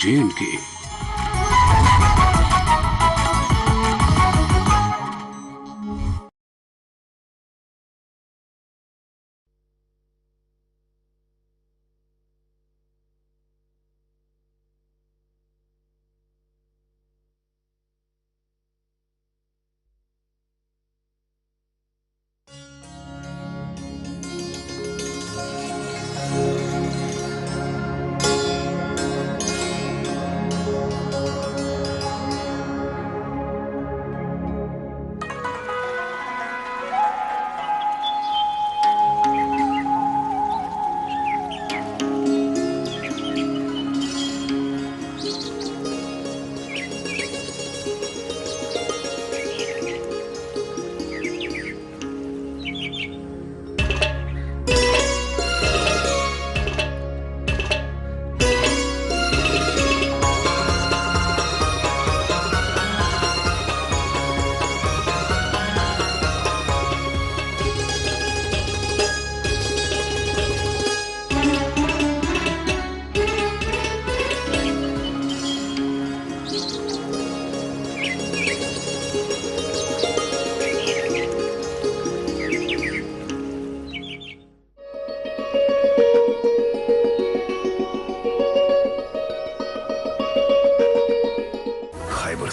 J&K।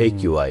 AQI।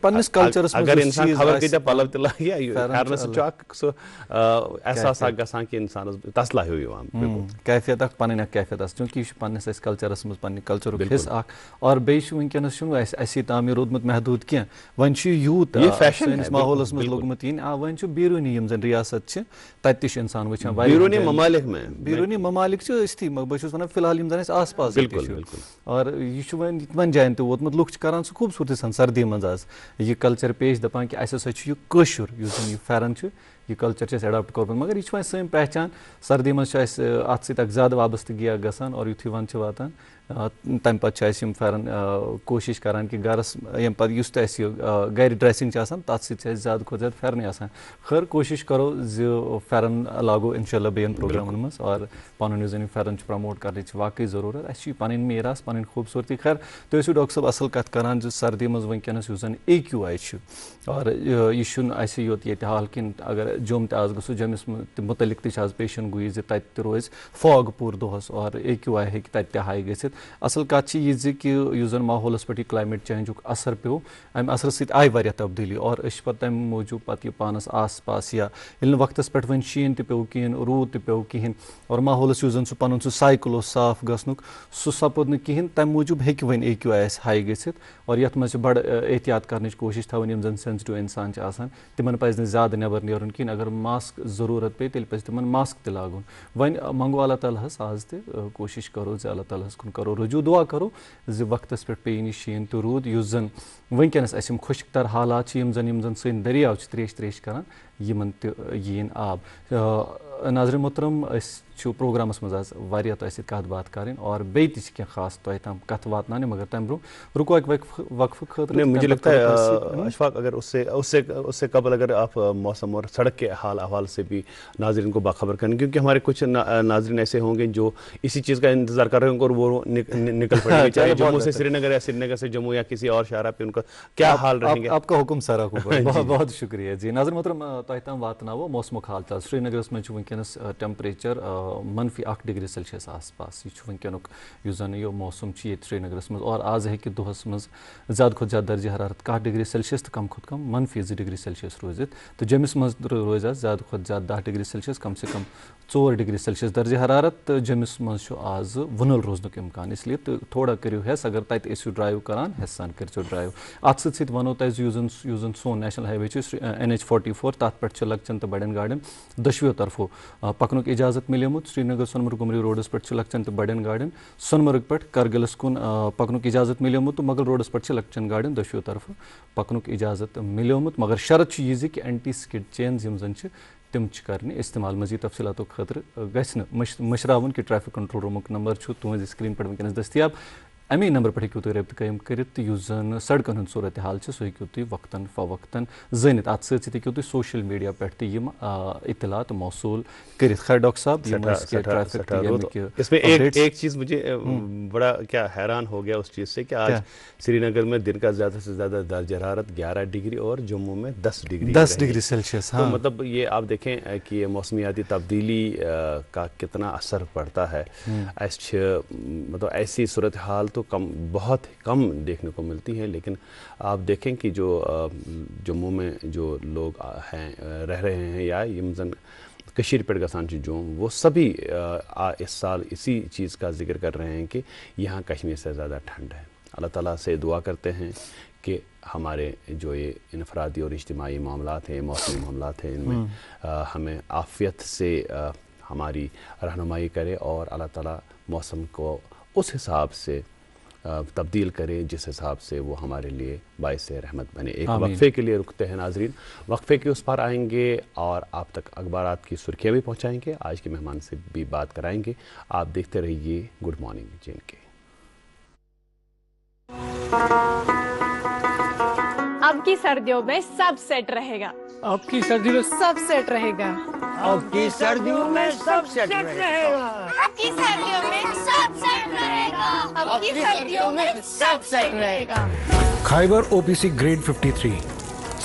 پنس cultures اگر انسان خبر کتیا پلو تہ لاگہِ پھیرنس سۭتۍ چھُ اکھ سُہ احساس اکھ گژھان کہ انسانس تسلا ہیوٗ یِوان. کیفیت اکھ پنٕنۍ اکھ کیفیت آسان چوٗنکہ یہِ چھُ پننس اسہِ کلچرس منٛز پننہِ کلچرُک حصہٕ اکھ اور بیٚیہِ چھُ وٕنکیٚنس چھُنہٕ اسی تام یہِ روٗدمُت محدوٗد کینٛہہ وۄنۍ چھُ یہِ یوٗت سٲنِس ماحولس منٛز لوٚگمُت یِنہِ وۄنۍ چھُ بیروٗنی یِم زن ریاست چھِ تتہِ تہِ چھُ انسان وٕچھان بیروٗنی ممالک چھِ أسۍ تھی بہٕ چھُس ونان فی الحال یِم زن اسہِ آس پاس چھِ اور یہِ چھُ وۄنۍ تِمن جاین تہِ ووتمُت لُکھ چھِ کران سُہ خوٗبصوٗرتی سان سردی منٛز آز یہِ کلچر پیش دپان کہ اسہِ ہسا چھُ یہِ کٲشُر یُس زن یہِ پھیرن چھُ یہ کلچر چھِ اَسہِ اٮ۪ڈاپٹ کوٚرمُت مگر یہِ چھُ وۄنۍ سٲنۍ پہچان سردی منٛز چھُ اَسہِ اتھ سۭتۍ اکھ زیادٕ وابستگی اکھ گژھان اور یُتھُے ونٛدٕ چھُ واتان تمہِ پتہٕ چھِ اَسہِ یِم پھیرن کوٗشش کران کہ گرس ییٚمہِ پتہٕ یُس تہِ اَسہِ یہِ گرِ ڈریسنگ چھِ آسان تتھ سۭتۍ چھِ اَسہِ زیادٕ کھۄتہٕ زیادٕ پھیرنٕے آسان خٲر کوٗشش کرو زِ پھیرن لاگو انشاء اللہ بیٚیَن پروگرامن منٛز اور پنُن یُس زن یہِ پھیرن چھُ پرموٹ کرنٕچ واقعی ضروٗرت اَسہِ چھِ یہِ پنٕنۍ میراث پنٕنۍ خوٗبصوٗرتی خیر تُہۍ ٲسِو ڈاکٹر صٲب اصل کتھ کران زِ سردی منٛز وٕنکیٚنس یُس زن AQI چھُ اور یہِ چھُنہٕ اَسہِ یوت ییٚتہِ حال کِنہٕ اگر جوٚم تہِ آز گژھو جوٚمِس مُتعلق تہِ چھِ آز پیشن گویی زِ تتہِ تہِ روزِ فاگ پوٗرٕ دۄہس اور AQI ہیٚکہِ تتہِ تہِ ہاے گٔژھِتھ اصل کتھ چھِ یہِ زِ کہِ یُس زن ماحولس پٮ۪ٹھ یہِ کلایمیٹ چینجُک اثر پیوٚو امہِ اثرٕ سۭتۍ آیہِ واریاہ تبدیٖلی اور أسۍ چھِ پتہٕ تمہِ موٗجوٗب پتہٕ یہِ پانس آس پاس یا ییٚلہِ نہٕ وقتس پٮ۪ٹھ وۄنۍ شیٖن تہِ پیوٚو کِہیٖنۍ روٗد تہِ پیوٚو کِہیٖنۍ اور ماحولس یُس زن سُہ پنُن سُہ سایکل اوس صاف گژھنُک سُہ سپُد نہٕ کِہیٖنۍ تمہِ موٗجوٗب ہیٚکہِ وۄنۍ AQI اَسہِ ہاے گٔژھِتھ اور یتھ منٛز چھِ بڑٕ احتیاط کرنٕچ کوٗشش تھاوٕنۍ یِم زن سینسٹِو انسان چھِ آسان تِمن پزِ نہٕ زیادٕ نٮ۪بر نیرُن کِہیٖنۍ اگر ماسک ضروٗرت پیٚیہِ تیٚلہِ پزِ تِمن ماسک تہِ لاگُن وۄنۍ منگو اللہ تعالیٰ ہس آز تہِ کوٗشش کرو زِ اللہ تعالیٰ ہس کُن کرو رجوٗع دعا کرو زِ وقتس پٮ۪ٹھ پیٚیہِ نہٕ شیٖن تہٕ روٗد یُس زن وٕنکیٚنس اَسہِ یِم خۄشک تر حالات چھِ یِم زن سٲنۍ دٔریاو چھِ تریش کران یِمن تہِ یِیِن آب ناظریٖن محترم أسۍ چھُ پروگرامس منٛز آز واریاہ تۄہہِ سۭتۍ کتھ باتھ کرٕنۍ اور بیٚیہِ تہِ چھِ کینٛہہ خاص تۄہہِ تام کتھ واتناونہِ مگر تمہِ برونٛہہ رُکو اکہِ وقفہٕ خٲطرٕ مجھے لگتا ہے اشفاق اگر اس سے قبل اگر آپ موسم اور سڑک کے حال احوال سے بھی ناظرین کو باخبر کریں کیونکہ ہمارے کچھ ناظرین ایسے ہوں گے جو اسی چیز کا انتظار کر رہے ہوں گے اور وہ نکل پڑیں گے چاہے جموں سے سری نگر یا سری نگر سے جموں یا کسی اور شہرہ پہ ان کا کیا حال رہیں گے. آپ کا حکم سارا بہت بہت شکریہ جی ناظرین محترم تۄہہِ تام واتناوو موسمُک حال چال سری نگرس منٛز چھُ وٕنکیٚنس ٹیمپریچر -1 آس پاس یہِ چھُ وٕنکیٚنُک یُس زن یہِ موسم چھُ ییٚتہِ سری نگرس منٛز اور آز ہیٚکہِ دۄہس منٛز زیادٕ کھۄتہٕ زیادٕ درجہِ حرارت -2°C تہٕ کم کھۄتہٕ کم -2°C روٗزِتھ تہٕ جوٚمِس منٛز روزِ آز زیادٕ کھۄتہٕ زیادٕ 10°C کم سے کم 4°C درجہِ حرارت تہٕ جوٚمِس منٛز چھُ آز وُنل روزنُک اِمکان اسلیے تہٕ تھوڑا کٔرِو ہٮ۪س اگر تتہِ ٲسِو ڈرایو کران ہٮ۪سہٕ سان کٔرۍزیو ڈرایو اتھ سۭتۍ سۭتۍ ونو تۄہہِ زِ یُس زن سون نیشنل ہاے وے چھُ NH44 تتھ پٮ۪ٹھ چھِ لۄکچن تہٕ بڑٮ۪ن گاڑٮ۪ن دۄشوٕیو طرفو پکنُک اجازت مِلیومُت سرینگر سۄنمرگ گُمری روڈس پٮ۪ٹھ چھِ لۄکچن تہٕ بڑٮ۪ن گاڑٮ۪ن سۄنمرگ پٮ۪ٹھ کرگلس کُن پکنُک اجازت مِلیومُت تہٕ مغل روڈس پٮ۪ٹھ چھِ لۄکچن گاڑٮ۪ن دۄشوٕیو طرفہٕ پکنُک اجازت مِلیومُت مگر شرط چھُ یہِ زِ کہِ اینٹی سکڈ چینز یِم زن چھِ تِم چھِ کرنہِ استعمال مزیٖد تفصیلاتو خٲطرٕ گژھِ نہٕ مٔشراوُن کہِ ٹریفک کنٹرول روٗمُک نمبر چھُ تُہنٛزِ سکریٖن پٮ۪ٹھ وٕنکیٚنس دٔستیاب امی نمبر پٮ۪ٹھ ہیٚکِو تُہۍ رٲبطہٕ قٲیِم کٔرِتھ تہٕ یُس زن سڑکن ہُنٛد صوٗرت حال چھُ سُہ ہیٚکِو تُہۍ وقتن فوقتن زٲنِتھ اتھ سۭتۍ سۭتۍ ہیٚکِو تُہۍ سوشل میڈیا پٮ۪ٹھ تہِ یِم اطلاعات موصوٗل کٔرِتھ خیر ڈاکٹر صٲب اس میں ایک چیز مجھے بڑا کیا حیران ہو گیا اس چیز سے کہ آج سری نگر میں دن کا زیادہ سے زیادہ درجہ حرارت 11 ڈگری اور جموں میں 10°C تو مطلب یہ آپ دیکھیں کہ یہ موسمیاتی تبدیلی کا کتنا اثر پڑتا ہے مطلب ایسی صورتحال تو بہت کم دیکھنے کو ملتی ہے لیکن آپ دیکھیں کہ جو جموں میں جو لوگ ہیں رہ رہے ہیں یا یم زن کشیر پہ گژھان جوم وہ سبھی اس سال اسی چیز کا ذکر کر رہے ہیں کہ یہاں کشمیر سے زیادہ ٹھنڈ ہے. اللہ تعالیٰ سے دعا کرتے ہیں کہ ہمارے جو یہ انفرادی اور اجتماعی معاملات ہیں موسمی معاملات ہیں ان میں ہمیں عافیت سے ہماری رہنمائی کرے اور اللہ تعالیٰ موسم کو اس حساب سے تبدیل کرے جس حساب سے وہ ہمارے لیے باعث رحمت بنے. ایک وقفے کے لیے رکتے ہیں ناظرین, وقفے کے اس پار آئیں گے اور آپ تک اخبارات کی سرخیاں بھی پہنچائیں گے, آج کے مہمان سے بھی بات کرائیں گے. آپ دیکھتے رہیے گڈ مارننگ JNK. اب کی سردیوں میں سب سیٹ رہے گا, اب کی سردیوں میں سب سیٹ رہے گا, اب کی سردیوں میں سب سیٹ رہے گا, اب کی سردیوں میں سب سیٹ رہے گا, اب کی سردیوں میں سب سیٹ رہے گا. خائبر OPC گریڈ 53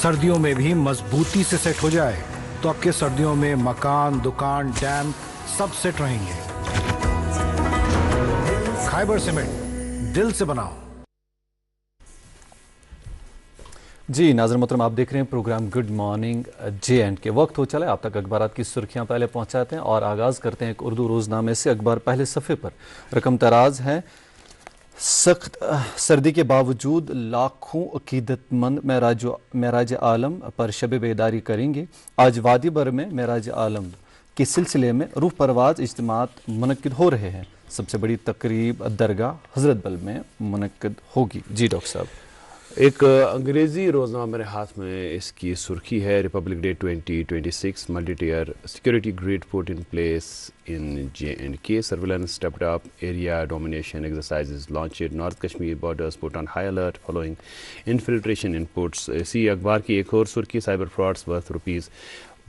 سردیوں میں بھی مضبوطی سے سیٹ ہو جائے تو اب کے سردیوں میں مکان, دکان, ڈیم سب سیٹ رہیں گے. خائبر سیمنٹ, دل سے بناؤ. جی ناظرین محترم، آپ دیکھ رہے ہیں program good morning J and K. وقت ہو چلا ہے آپ تک اخبارات کی سرخیاں پہلے پہنچاتے ہیں اور آغاز کرتے ہیں ایک اردو روزنامے سے۔ اخبار پہلے صفحے پر رقم تراز ہے، سخت سردی کے باوجود لاکھوں عقیدت مند معراج عالم پر شب بیداری کریں گے۔ آج وادی بھر میں معراج عالم کے سلسلے میں روح پرواز اجتماعات منعقد ہو رہے ہیں۔ سب سے بڑی تقریب درگاہ حضرت بل میں منعقد ہوگی۔ جی ڈاکٹر صاحب۔ ایک انگریزی روزنامہ میرے ہاتھ میں، اس کی سرخی ہے Republic Day 2026 multi tier security grid put in place in J&K surveillance stepped up area domination exercises launched North Kashmir borders put on high alert following infiltration inputs۔ اسی اخبار کی ایک اور سرخی، cyber frauds worth rupees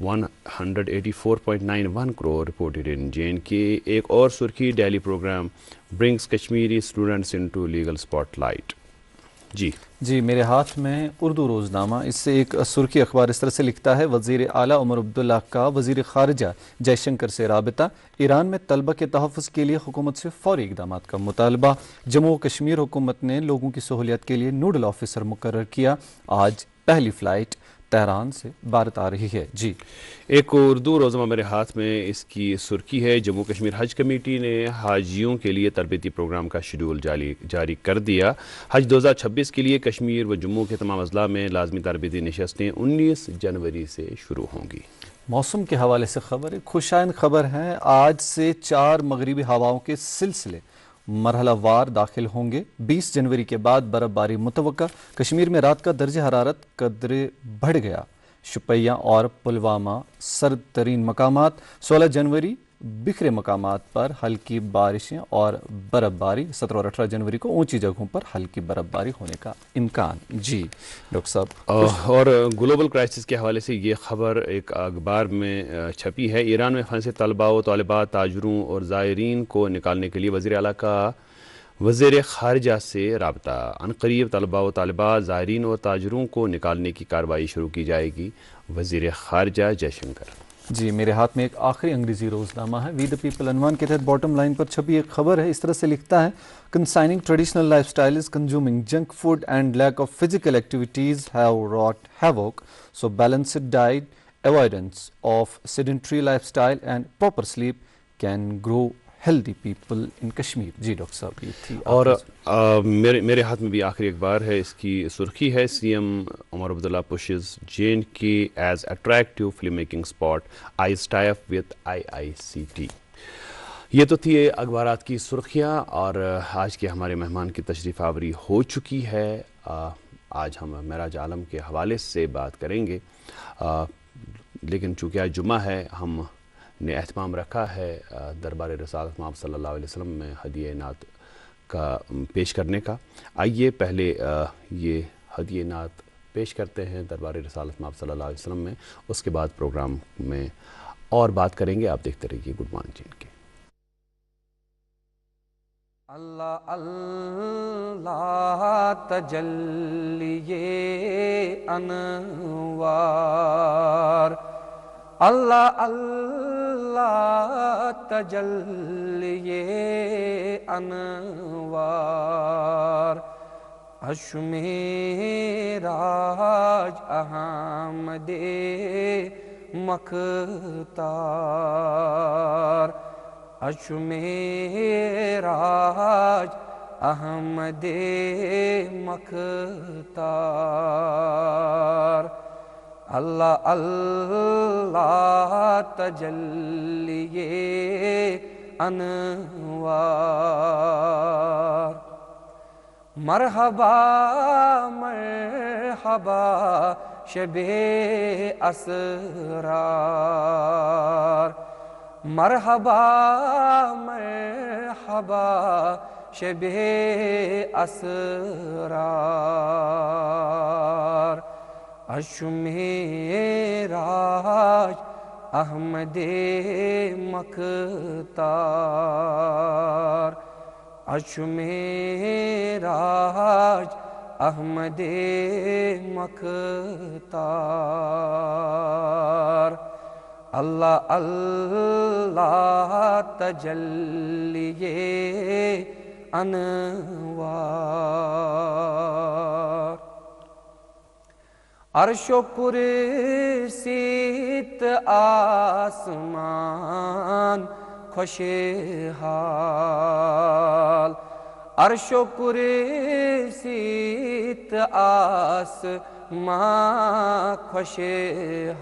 184.91 crore reported in J&K۔ ایک اور سرخی، daily program brings Kashmiri students into legal spotlight۔ جی میرے ہاتھ میں اردو روزنامہ، اس سے ایک سرخی اخبار اس طرح سے لکھتا ہے، وزیر اعلیٰ عمر عبداللہ کا وزیر خارجہ جے شنکر سے رابطہ، ایران میں طلبہ کے تحفظ کے لیے حکومت سے فوری اقدامات کا مطالبہ۔ جموں و کشمیر حکومت نے لوگوں کی سہولیت کے لیے نوڈل آفیسر مقرر کیا۔ آج پہلی فلائٹ تہران سے بھارت آ رہی ہے۔ جی ایک اردو روزنامہ میرے ہاتھ میں، اس کی سرخی ہے، جموں کشمیر حج کمیٹی نے حاجیوں کے لیے تربیتی پروگرام کا شیڈول جاری کر دیا۔ حج 2026 کے لیے کشمیر و جموں کے تمام اضلاع میں لازمی تربیتی نشستیں 19 جنوری سے شروع ہوں گی۔ موسم کے حوالے سے خبر، ایک خوشائند خبر ہے، آج سے 4 مغربی ہواؤں کے سلسلے مرحلہ وار داخل ہوں گے۔ 20 جنوری کے بعد برف باری متوقع۔ کشمیر میں رات کا درجہ حرارت قدرے بڑھ گیا، شوپیاں اور پلوامہ سرد ترین مقامات۔ 16 جنوری بکھرے مقامات پر ہلکی بارشیں اور برف باری۔ 17 اور 18 جنوری کو اونچی جگہوں پر ہلکی برف باری ہونے کا امکان۔ جی ڈاکٹر صاحب۔ اور گلوبل کرائسس کے حوالے سے یہ خبر ایک اخبار میں چھپی ہے، ایران میں پھنسے طلباء و طالبات، تاجروں اور زائرین کو نکالنے کے لیے وزیر اعلیٰ کا وزیر خارجہ سے رابطہ۔ عنقریب طلباء و طالبات، زائرین اور تاجروں کو نکالنے کی کارروائی شروع کی جائے گی، وزیر خارجہ جے شنکر۔ جی میرے ہاتھ میں ایک آخری انگریزی روزنامہ ہے، وی دا پیپل عنوان کے تحت باٹم لائن پر چھپی ایک خبر ہے، اس طرح سے لکھتا ہے، consigning traditional lifestyles consuming junk food and lack of physical activities have wrought havoc, so balanced diet, avoidance of sedentary lifestyle and proper sleep can grow healthy people in Kashmir. جی doctor صاحب یہ تھی۔ اور میرے ہاتھ میں بھی آخری اخبار ہے، اس کی سرخی ہے، C M Omar Abdullah pushes J&K as attractive film making spot, eyes tie up with IICT۔ یہ تو تھی اخبارات کی سرخیاں، اور آج کے ہمارے مہمان کی تشریف آوری ہو چکی ہے۔ آج ہم معراج عالم کے حوالے سے بات کریں گے، لیکن چونکہ آج جمعہ ہے، ہم نے اہتمام رکھا ہے دربار رسالت مآب صلی اللہ علیہ وسلم میں ہدیہ نعت کا پیش کرنے کا۔ آئیے پہلے یہ ہدیہ نعت پیش کرتے ہیں دربار رسالت مآب صلی اللہ علیہ وسلم میں، اس کے بعد پروگرام میں اور بات کریں گے۔ آپ دیکھتے رہیے گڈ مارننگ جے&K۔ اللہ اللہ تجلیے انوار، اللہ اللہ تجلیے انوار، اشمیراج احمد مختار، اشمیراج احمد مختار، اللہ اللہ تجلیے انوار، مرحبا مرحبا شب اسرار، مرحبا مرحبا شب اسرار، اشمیراج احمد مختار، اشمیراج احمد مختار، اللہ اللہ تجلیے انوار۔ عرش و کرسیت آسمان خوشحال عرش و کرسیت آسمان خوشحال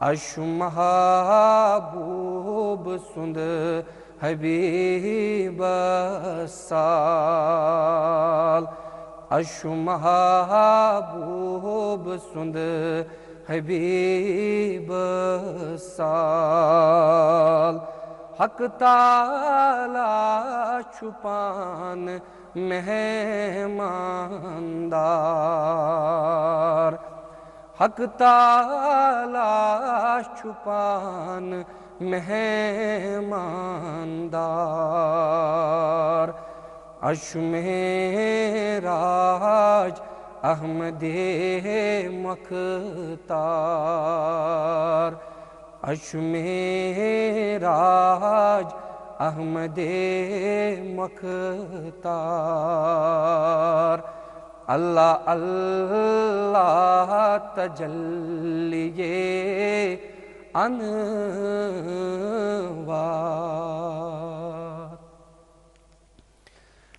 عرش محبوب سند حبیب سال عرش محبوب سند حبیب سال حق تعالی چھپان مہماندار حق تعالی چھپان مہماندار عرش معراج احمد مختار عرش معراج احمد مختار اللہ اللہ تجلی انوار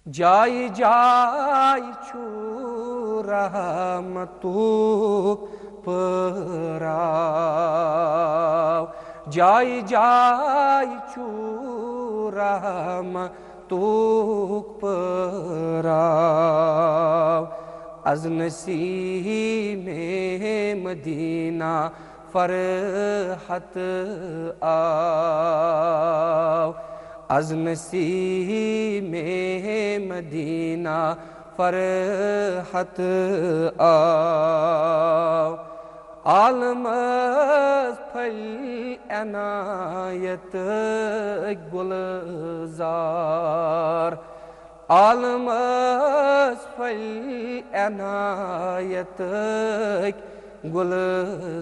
جائی جائی چھو رحمتو پراو جائی جائی چھو رحمتو پراو از نسیم مدینہ فرحت آو از نسیم مدینہ فرحت آو عالم پھل عنایت گلزار عالم پھل عنایت گلزار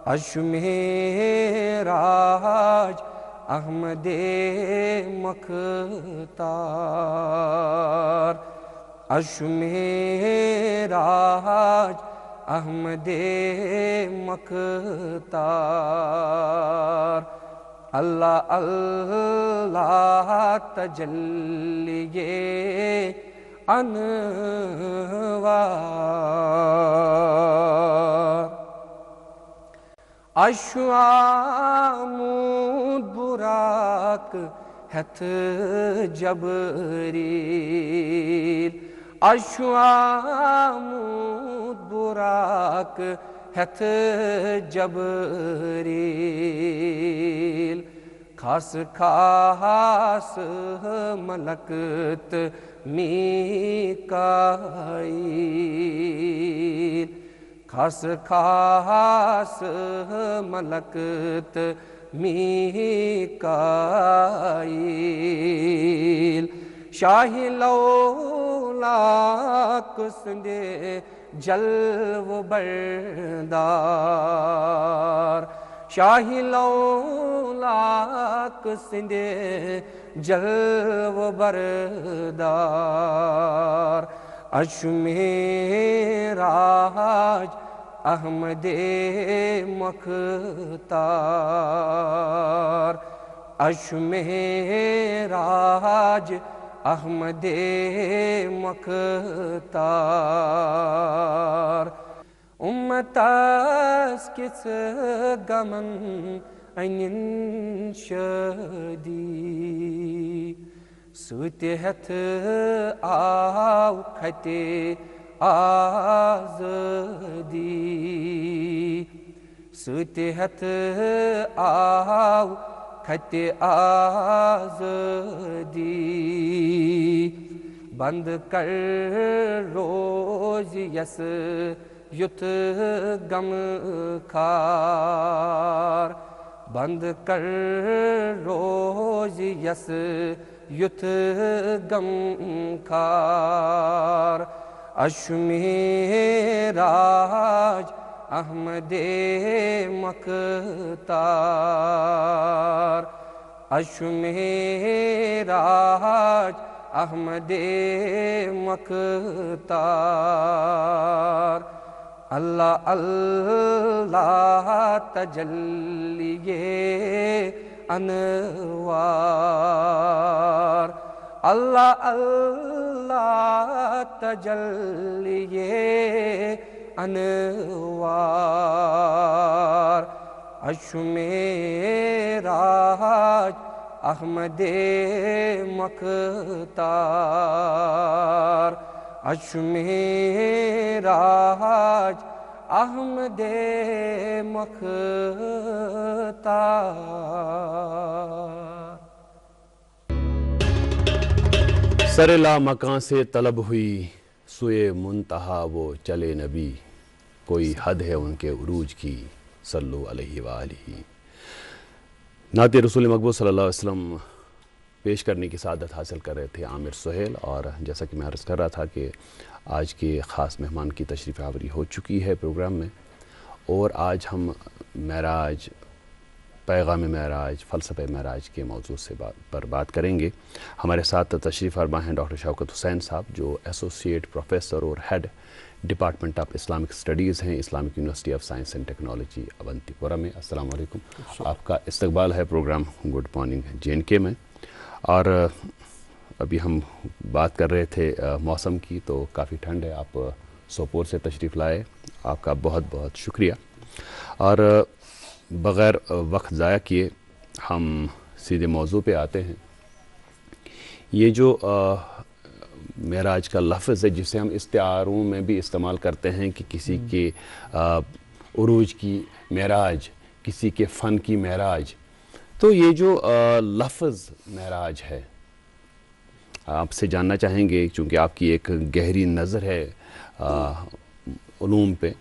عرش معراج احمد مختار عرش معراج احمد مختار اللہ اللہ تجلی انوار عرش عمود براق ہتھ جبریل عرش عمود براق ہتھ جبریل خاص خاص ملکت میکائیل خاص خاص ملکت میکائیل شاہی لولاک سندے جلو بردار شاہی لولاک سندے جلو بردار عرش معراج احمد مختار عرش معراج احمد مختار امتاس کس غمن انین شدی سوتی ہتھ آو کھتے آزادی سوتی ہتھ آو کھتے آزادی بند کر روز یس یت غم خار بند کر روز یس یت غم خار عرش معراج احمد مختار عرش معراج احمد مختار اللہ اللہ تجلی انوار اللہ اللہ تجلی انوار اشمیراج احمد مختار اشمیراج احمد مختار سر لا مکان سے طلب ہوئی سوئے منتہا وہ چلے نبی کوئی حد ہے ان کے عروج کی صلو علیہ وآلہ نعت رسول مقبول صلی اللہ علیہ وسلم پیش کرنے کی سعادت حاصل کر رہے تھے عامر سہیل اور جیسا کہ میں عرض کر رہا تھا کہ آج کے خاص مہمان کی تشریف آوری ہو چکی ہے پروگرام میں اور آج ہم معراج پیغام معراج فلسفہ معراج کے موضوع پر بات کریں گے ہمارے ساتھ تشریف فرما ہیں ڈاکٹر شوکت حسین صاحب جو ایسوسیٹ پروفیسر اور head department of Islamic studies ہیں Islamic university of science and technology Awantipora میں السلام علیکم آپ کا استقبال ہے پروگرام گڈ مارننگ JNK میں اور ابھی ہم بات کر رہے تھے موسم کی تو کافی ٹھنڈ ہے آپ سوپور سے تشریف لائے آپ کا بہت بہت شکریہ اور بغیر وقت ضائع کیے ہم سیدھے موضوع پہ آتے ہیں یہ جو معراج کا لفظ ہے جسے ہم استعاروں میں بھی استعمال کرتے ہیں کہ کسی کے عروج کی معراج کسی کے فن کی معراج تو یہ جو لفظ معراج ہے آپ سے جاننا چاہیں گے چونکہ آپ کی ایک گہری نظر ہے علوم پہ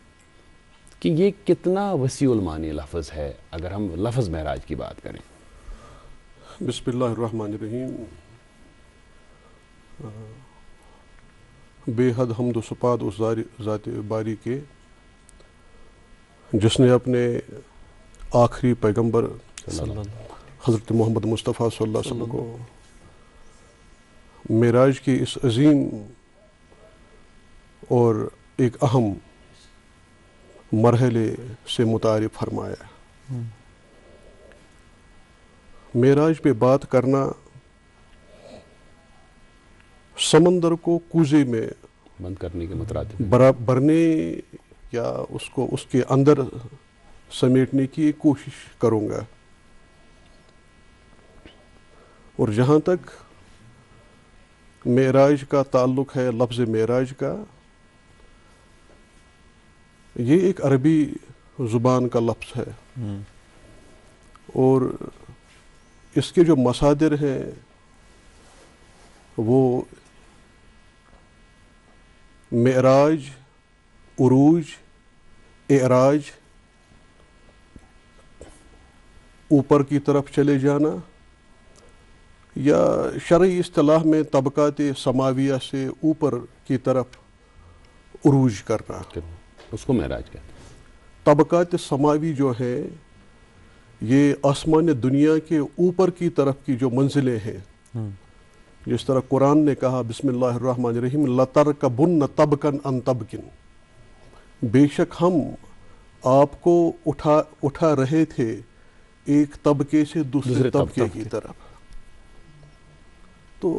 کہ یہ کتنا وسیع المعنی لفظ ہے اگر ہم لفظ معراج کی بات کریں بسم اللہ الرحمن الرحیم بے حد حمد و سپاد اس ذات باری کے جس نے اپنے آخری پیغمبر حضرت محمد مصطفیٰ صلی اللہ علیہ وسلم کو معراج کی اس عظیم اور ایک اہم مرحلے سے متعارف فرمایا معراج پہ بات کرنا سمندر کو کوزے میں بند کرنے کے مترادف بھرنے یا اس کے اندر سمیٹنے کی کوشش کروں گا اور جہاں تک معراج کا تعلق ہے لفظ معراج کا یہ ایک عربی زبان کا لفظ ہے اور اس کے جو مصادر ہیں وہ معراج عروج اعراج اوپر کی طرف چلے جانا یا شرعی اصطلاح میں طبقات سماویہ سے اوپر کی طرف عروج کرنا اس کو معراج کہتے ہیں طبقات سماوی جو ہے یہ آسمان دنیا کے اوپر کی طرف کی جو منزلیں ہیں جس طرح قرآن نے کہا بسم اللہ الرحمن الرحیم لَتَرْكَبُنَّ طَبْقًا عَنْ طَبْقٍ بے شک ہم آپ کو اٹھا رہے تھے ایک طبقے سے دوسرے طبقے کی طرف تو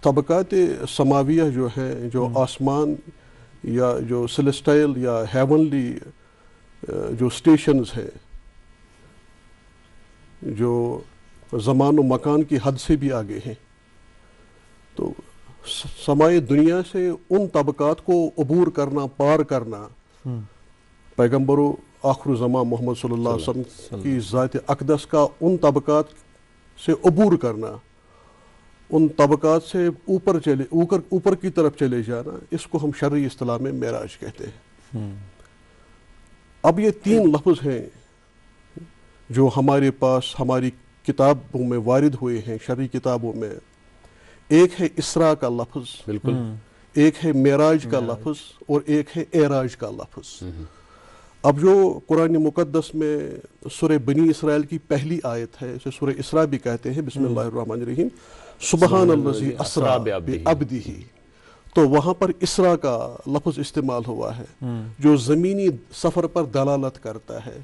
طبقات سماویہ جو ہیں جو آسمان یا جو سیلسٹائل یا ہیونلی جو سٹیشنز ہیں جو زمان و مکان کی حد سے بھی آگے ہیں تو سمائے دنیا سے ان طبقات کو عبور کرنا پار کرنا پیغمبر آخر زمان محمد صلی اللہ علیہ وسلم کی ذات اقدس کا ان طبقات سے عبور کرنا ان طبقات سے اوپر کی طرف چلے جانا اس کو ہم شرعی اصطلاح میں معراج کہتے ہیں اب یہ تین لفظ ہیں جو ہمارے پاس ہماری کتابوں میں وارد ہوئے ہیں شرعی کتابوں میں ایک ہے اسراء کا لفظ بالکل ایک ہے معراج کا لفظ اور ایک ہے اعراج کا لفظ اب جو قرآن مقدس میں سورہ بنی اسرائیل کی پہلی آیت ہے، اسے سورہ اسراء بھی کہتے ہیں، بسم اللہ الرحمن الرحیم، سبحان الذی اسریٰ بعبدہ، تو وہاں پر اسراء کا لفظ استعمال ہوا ہے جو زمینی سفر پر دلالت کرتا ہے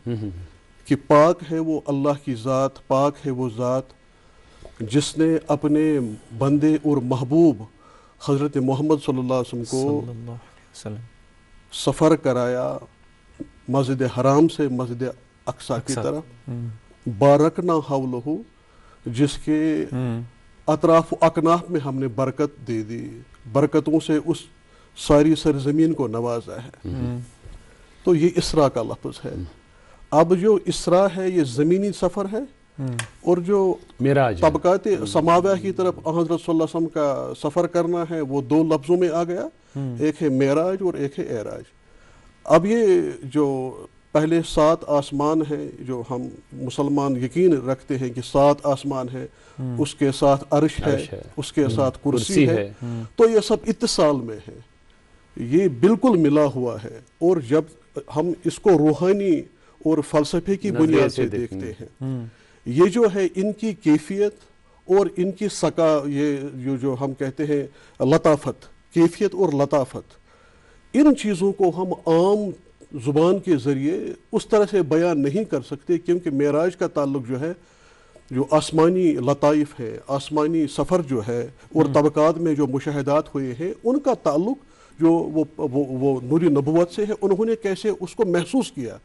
کہ پاک ہے وہ اللہ کی ذات، پاک ہے وہ ذات جس نے اپنے بندے اور محبوب حضرت محمد صلی اللہ علیہ وسلم کو سفر کرایا مسجد حرام سے مسجد اقصیٰ کی طرف، بارکنا حولہ، جس کے اطراف و اکناف میں ہم نے برکت دے دی، برکتوں سے اس ساری سرزمین کو نوازا ہے، تو یہ اسراء کا لفظ ہے۔ اب جو اسراء ہے یہ زمینی سفر ہے، اور جو معراج طبقات سماویہ کی طرف حضرت صلی اللہ علیہ وسلم کا سفر کرنا ہے، وہ دو لفظوں میں آ گیا، ایک ہے معراج اور ایک ہے اعراج۔ اب یہ جو پہلے 7 آسمان ہیں جو ہم مسلمان یقین رکھتے ہیں کہ 7 آسمان ہے، اس کے ساتھ عرش ہے، اس کے ساتھ کرسی ہے، تو یہ سب اتصال میں ہے، یہ بالکل ملا ہوا ہے۔ اور جب ہم اس کو روحانی اور فلسفے کی بنیاد سے دیکھتے ہیں، یہ جو ہے ان کی کیفیت اور ان کی یہ جو ہم کہتے ہیں لطافت، کیفیت اور لطافت، ان چیزوں کو ہم عام زبان کے ذریعے اس طرح سے بیان نہیں کر سکتے، کیونکہ معراج کا تعلق جو ہے، جو آسمانی لطائف ہے، آسمانی سفر جو ہے اور طبقات میں جو مشاہدات ہوئے ہیں، ان کا تعلق جو وہ نور نبوت سے ہے، انہوں نے کیسے اس کو محسوس کیا،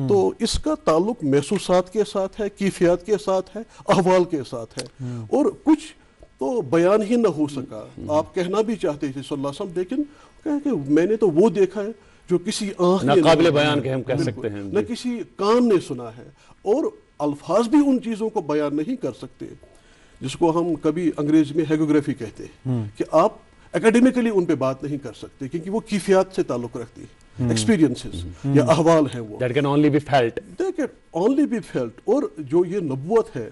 تو اس کا تعلق محسوسات کے ساتھ ہے، کیفیات کے ساتھ ہے، احوال کے ساتھ ہے، اور کچھ تو بیان ہی نہ ہو سکا۔ آپ کہنا بھی چاہتے تھے صلی اللہ علیہ وسلم، لیکن کہ میں نے تو وہ دیکھا ہے جو کسی آنکھ نے ناقابل بیان کہ ہم کہہ سکتے ہیں، نہ کسی کان نے سنا ہے، اور الفاظ بھی ان چیزوں کو بیان نہیں کر سکتے، جس کو ہم کبھی انگریزی میں ہیگوگرافی کہتے ہیں، کہ آپ اکیڈیمکلی ان پہ بات نہیں کر سکتے، کیونکہ وہ کیفیات سے تعلق رکھتی ہے، ایکسپیرینسز یا احوال ہیں، وہ that can only be felt. they can only be felt۔ اور جو یہ نبوت ہے،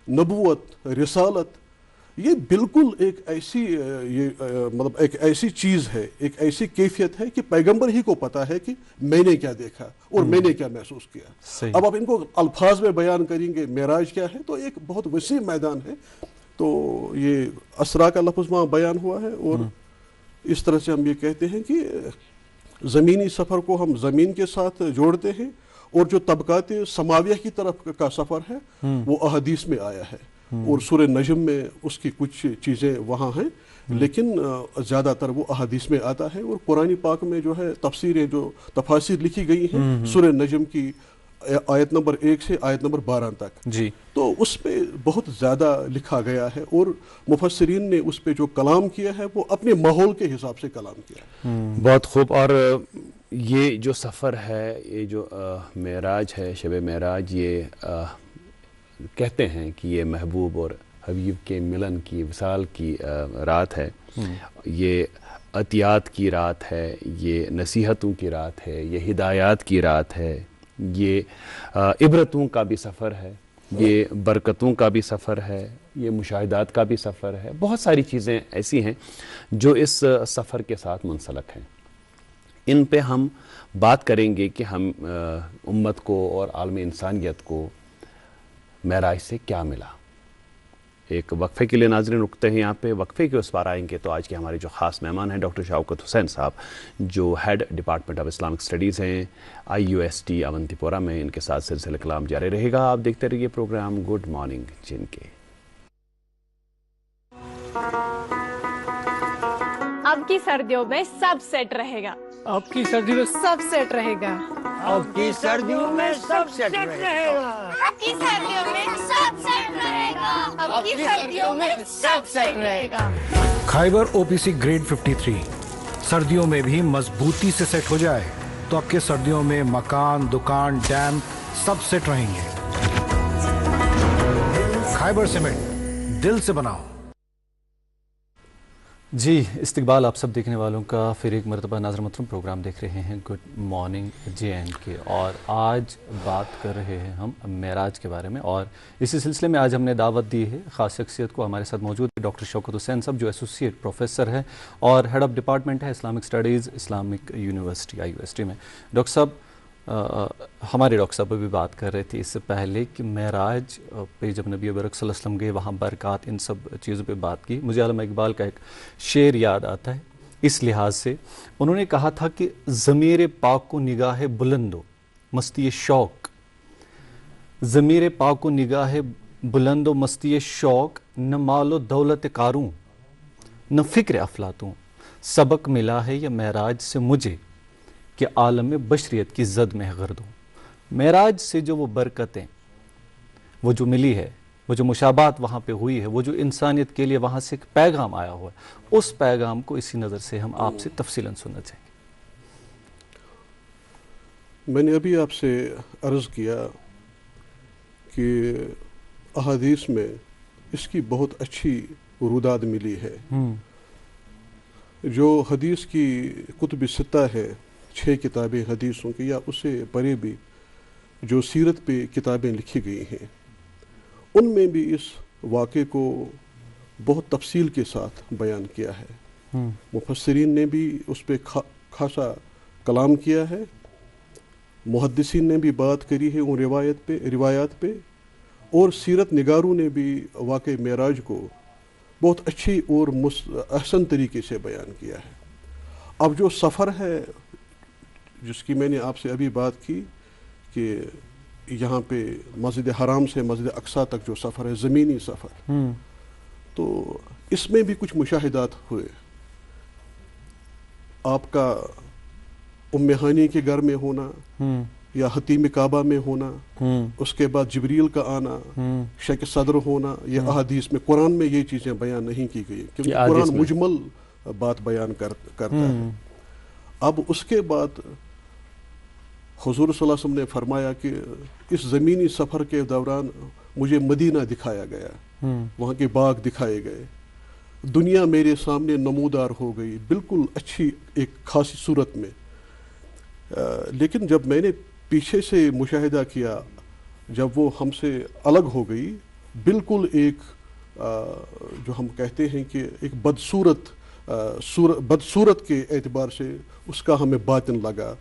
نبوت، رسالت، یہ بالکل ایک ایسی مطلب ایک ایسی چیز ہے، ایک ایسی کیفیت ہے کہ پیغمبر ہی کو پتا ہے کہ میں نے کیا دیکھا اور میں نے کیا محسوس کیا۔ اب آپ ان کو الفاظ میں بیان کریں گے معراج کیا ہے، تو ایک بہت وسیع میدان ہے، تو یہ اسراء کا لفظ وہاں بیان ہوا ہے، اور اس طرح سے ہم یہ کہتے ہیں کہ زمینی سفر کو ہم زمین کے ساتھ جوڑتے ہیں، اور جو طبقات سماویہ کی طرف کا سفر ہے وہ احادیث میں آیا ہے، اور سورہ نجم میں اس کی کچھ چیزیں وہاں ہیں، لیکن زیادہ تر وہ احادیث میں آتا ہے۔ اور قرآن پاک میں جو ہے تفسیریں، جو تفاسیر لکھی گئی ہیں سورہ نجم کی آیت نمبر 1 سے آیت نمبر 12 تک، تو اس پہ بہت زیادہ لکھا گیا ہے، اور مفسرین نے اس پہ جو کلام کیا ہے وہ اپنے ماحول کے حساب سے کلام کیا ہے۔ بہت خوب۔ اور یہ جو سفر ہے، یہ جو معراج ہے، شب معراج، یہ کہتے ہیں کہ یہ محبوب اور حبیب کے ملن کی، وصال کی رات ہے، یہ عطیات کی رات ہے، یہ نصیحتوں کی رات ہے، یہ ہدایات کی رات ہے، یہ عبرتوں کا بھی سفر ہے، یہ برکتوں کا بھی سفر ہے، یہ مشاہدات کا بھی سفر ہے، بہت ساری چیزیں ایسی ہیں جو اس سفر کے ساتھ منسلک ہیں۔ ان پہ ہم بات کریں گے کہ ہم امت کو اور عالم انسانیت کو معراج سے کیا ملا۔ ایک وقفے کے لیے ناظرین رکتے ہیں یہاں پہ، وقفے کے اس بار آئیں گے تو آج کے ہمارے جو خاص مہمان ہیں ڈاکٹر شوکت حسین صاحب، جو head department of Islamic studies ہیں IUST اونتی پورہ میں، ان کے ساتھ سلسلہ کلام جاری رہے گا۔ آپ دیکھتے رہیے پروگرام گڈ مارننگ جن کے۔ اب کی سردیوں میں سب سیٹ رہے گا، اب کی سردیوں میں سب سیٹ رہے گا، اب کی سردیوں میں سب سیٹ رہے گا، اب کی سردیوں میں سب سیٹ رہے گا، اب کی سردیوں میں سب سیٹ رہے گا۔ خیبر OPC گریڈ 53 سردیوں میں بھی مضبوطی سے سیٹ ہو جائے تو آپ کے سردیوں میں مکان، دکان، ڈیم سب سیٹ رہیں گے۔ خیبر سیمنٹ، دل سے بناؤ۔ جی استقبال آپ سب دیکھنے والوں کا، پھر ایک مرتبہ ناظر محترم پروگرام دیکھ رہے ہیں گڈ مارننگ JNK، اور آج بات کر رہے ہیں ہم معراج کے بارے میں، اور اسی سلسلے میں آج ہم نے دعوت دی ہے خاص شخصیت کو۔ ہمارے ساتھ موجود ہے ڈاکٹر شوکت حسین صاحب، جو ایسوسیٹ پروفیسر ہے اور ہیڈ آف ڈپارٹمنٹ ہے Islamic studies, Islamic university IUST میں۔ ڈاکٹر صاحب، ہمارے ڈاکٹر صاحب بھی بات کر رہے تھے اس سے پہلے کہ معراج پہ جب نبی برک صلی اللہ علیہ وسلم گئے وہاں برکات ان سب چیزوں پہ بات کی. مجھے علامہ اقبال کا ایک شعر یاد آتا ہے اس لحاظ سے. انہوں نے کہا تھا کہ ضمیر پاک کو نگاہ بلندو مستی شوق، ضمیر پاک کو نگاہ بلند و مستی شوق، نہ مال و دولت کاروں نہ فکر افلاطوں، سبق ملا ہے یہ معراج سے مجھے کہ عالم بشریت کی زد میں غرد ہوں. معراج سے جو وہ برکتیں وہ جو ملی ہے، وہ جو مشابہت وہاں پہ ہوئی ہے، وہ جو انسانیت کے لیے وہاں سے ایک پیغام آیا ہوا ہے، اس پیغام کو اسی نظر سے ہم آپ سے تفصیلاً سننا چاہیں گے. میں نے ابھی آپ سے عرض کیا کہ احادیث میں اس کی بہت اچھی روداد ملی ہے. جو حدیث کی کتب ستہ ہے، 6 کتابیں حدیثوں کی یا اس سے پرے بھی جو سیرت پہ کتابیں لکھی گئی ہیں، ان میں بھی اس واقعے کو بہت تفصیل کے ساتھ بیان کیا ہے. مفسرین نے بھی اس پہ خاصا کلام کیا ہے، محدثین نے بھی بات کری ہے ان روایات پہ، اور سیرت نگاروں نے بھی واقع معراج کو بہت اچھی اور احسن طریقے سے بیان کیا ہے. اب جو سفر ہے جس کی میں نے آپ سے ابھی بات کی کہ یہاں پہ مسجد حرام سے مسجد اقصیٰ تک جو سفر ہے، زمینی سفر، تو اس میں بھی کچھ مشاہدات ہوئے. آپ کا ام ہانی کے گھر میں ہونا یا حتیم کعبہ میں ہونا، اس کے بعد جبریل کا آنا، شک صدر ہونا، یہ احادیث میں، قرآن میں یہ چیزیں بیان نہیں کی گئی کیونکہ قرآن مجمل بات بیان کرتا ہے. اب اس کے بعد حضور صلی اللہ علیہ وسلم نے فرمایا کہ اس زمینی سفر کے دوران مجھے مدینہ دکھایا گیا، وہاں کے باغ دکھائے گئے، دنیا میرے سامنے نمودار ہو گئی بالکل اچھی ایک خاصی صورت میں. لیکن جب میں نے پیچھے سے مشاہدہ کیا، جب وہ ہم سے الگ ہو گئی، بالکل ایک جو ہم کہتے ہیں کہ ایک بدصورت کے اعتبار سے اس کا ہمیں باطن لگا.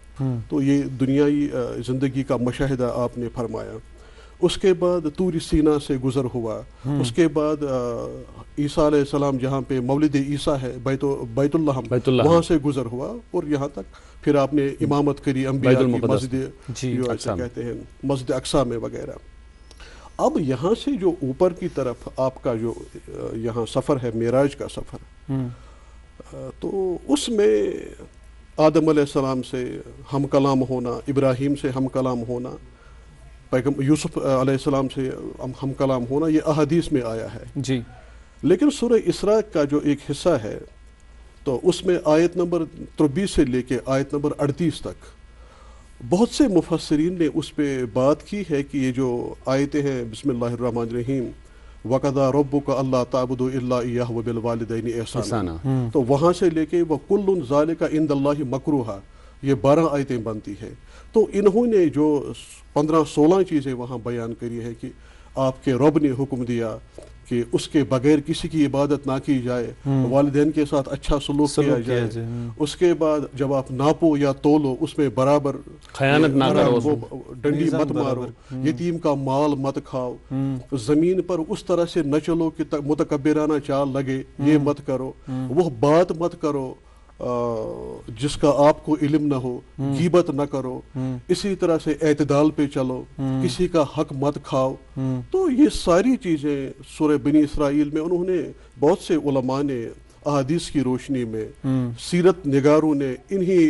تو یہ دنیائی زندگی کا مشاہدہ آپ نے فرمایا. اس کے بعد طور سینا سے گزر ہوا، اس کے بعد عیسیٰ علیہ السلام جہاں پہ مولد عیسیٰ ہے بیت اللہ وہاں سے گزر ہوا، اور یہاں تک پھر آپ نے امامت کری انبیاء کی مسجد جو ایسے کہتے ہیں مسجد اقصیٰ میں وغیرہ. اب یہاں سے جو اوپر کی طرف آپ کا جو یہاں سفر ہے، معراج کا سفر، تو اس میں آدم علیہ السلام سے ہم کلام ہونا، ابراہیم سے ہم کلام ہونا، یوسف علیہ السلام سے ہم کلام ہونا، یہ احادیث میں آیا ہے. جی. لیکن سورہ اسراء کا جو ایک حصہ ہے، تو اس میں آیت نمبر 23 سے لے کے آیت نمبر 38 تک بہت سے مفسرین نے اس پہ بات کی ہے کہ یہ جو آیتیں ہیں، بسم اللہ الرحمن الرحیم، وَقَضَىٰ رَبُّكَ أَلَّا تَعْبُدُوا إِلَّا إِيَّاهُ وَبِالْوَالِدَيْنِ إِحْسَانًا، تو وہاں سے لے کے وَكُلٌّ ذَلِكَ عِندَ اللَّهِ مَكْرُوهًا، یہ 12 آیتیں بنتی ہیں. تو انہوں نے جو 15-16 چیزیں وہاں بیان کری ہے کہ آپ کے رب نے حکم دیا کہ اس کے بغیر کسی کی عبادت نہ کی جائے، والدین کے ساتھ اچھا سلوک کیا جائے. اس کے بعد جب آپ ناپو یا تولو اس میں برابر خیانت نہ کرو، ڈنڈی مت مارو، یتیم کا مال مت کھاؤ، زمین پر اس طرح سے نہ چلو کہ متکبرانہ چال لگے، یہ مت کرو، وہ بات مت کرو جس کا آپ کو علم نہ ہو، غیبت نہ کرو، اسی طرح سے اعتدال پہ چلو، کسی کا حق مت کھاؤ. تو یہ ساری چیزیں سورہ بنی اسرائیل میں انہوں نے، بہت سے علماء نے احادیث کی روشنی میں، سیرت نگاروں نے انہی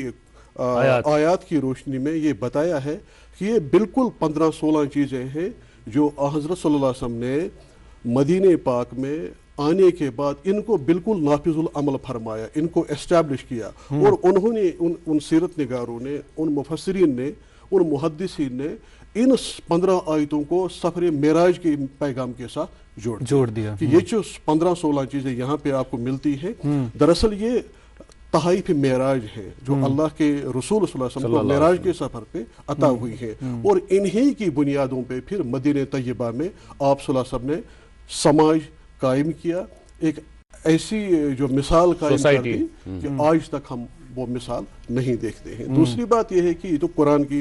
آیات کی روشنی میں یہ بتایا ہے کہ یہ بالکل 15-16 چیزیں ہیں جو حضرت صلی اللہ علیہ وسلم نے مدینہ پاک میں آنے کے بعد ان کو بالکل نافذ العمل فرمایا، ان کو اسٹیبلش کیا. اور انہوں نے ان سیرت نگاروں نے، ان مفسرین نے، ان محدثین نے ان 15 آیتوں کو سفر معراج کے پیغام کے ساتھ جوڑ دیا کہ یہ جو 15-16 چیزیں یہاں پہ آپ کو ملتی ہیں، دراصل یہ تحائف معراج ہے جو اللہ کے رسول صلی اللہ علیہ وسلم کو معراج کے سفر پہ عطا ہوئی ہے. اور انہی کی بنیادوں پہ پھر مدینہ طیبہ میں آپ صلی اللہ علیہ وسلم نے سماج قائم کیا، ایک ایسی جو مثال قائم کر دی کہ آج تک ہم وہ مثال نہیں دیکھتے ہیں. دوسری بات یہ ہے کہ یہ تو قرآن کی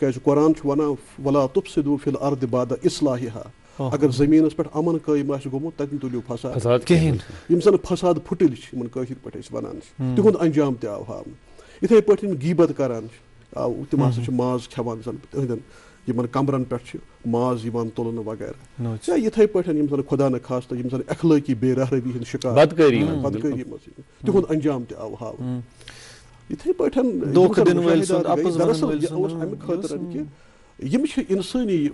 کیازِ قرآن چھُ وَنان وَلا تُفسِدوٗ فِی الْأَرْضِ بَعْدَ إِصْلَاحِہَا اگر زٔمیٖنَس پٮ۪ٹھ اَمن قٲیِم آسہِ گوٚمُت تَتہِ مہٕ تُلِو فساد کِہیٖنۍ یِم زَن فساد پھٕٹِلۍ چھِ یِمن کٲشِر پٲٹھۍ أسۍ وَنان چھِ تِہُنٛد انجام تہِ آو ہاونہٕ یِتھَے پٲٹھۍ یِم غیٖبت کران چھِ تِم ہسا چھِ ماز کھٮ۪وان زَن تِہنٛدٮ۪ن یِمن کمرن پٮ۪ٹھ چھِ ماز یِوان تُلنہٕ وغیرہ یا یِتھَے پٲٹھۍ یِم زَن خۄدا نخواستہ یِم زَن اخلٲقی بے رحرٲوی ہٕنٛدۍ شِکار بدکٲری منٛز تِہُنٛد انجام تہِ آو ہاونہٕ یِتھَے پٲٹھۍ دراصل یہِ اوس اَمہِ خٲطرٕ کہِ یِم چھِ اِنسٲنی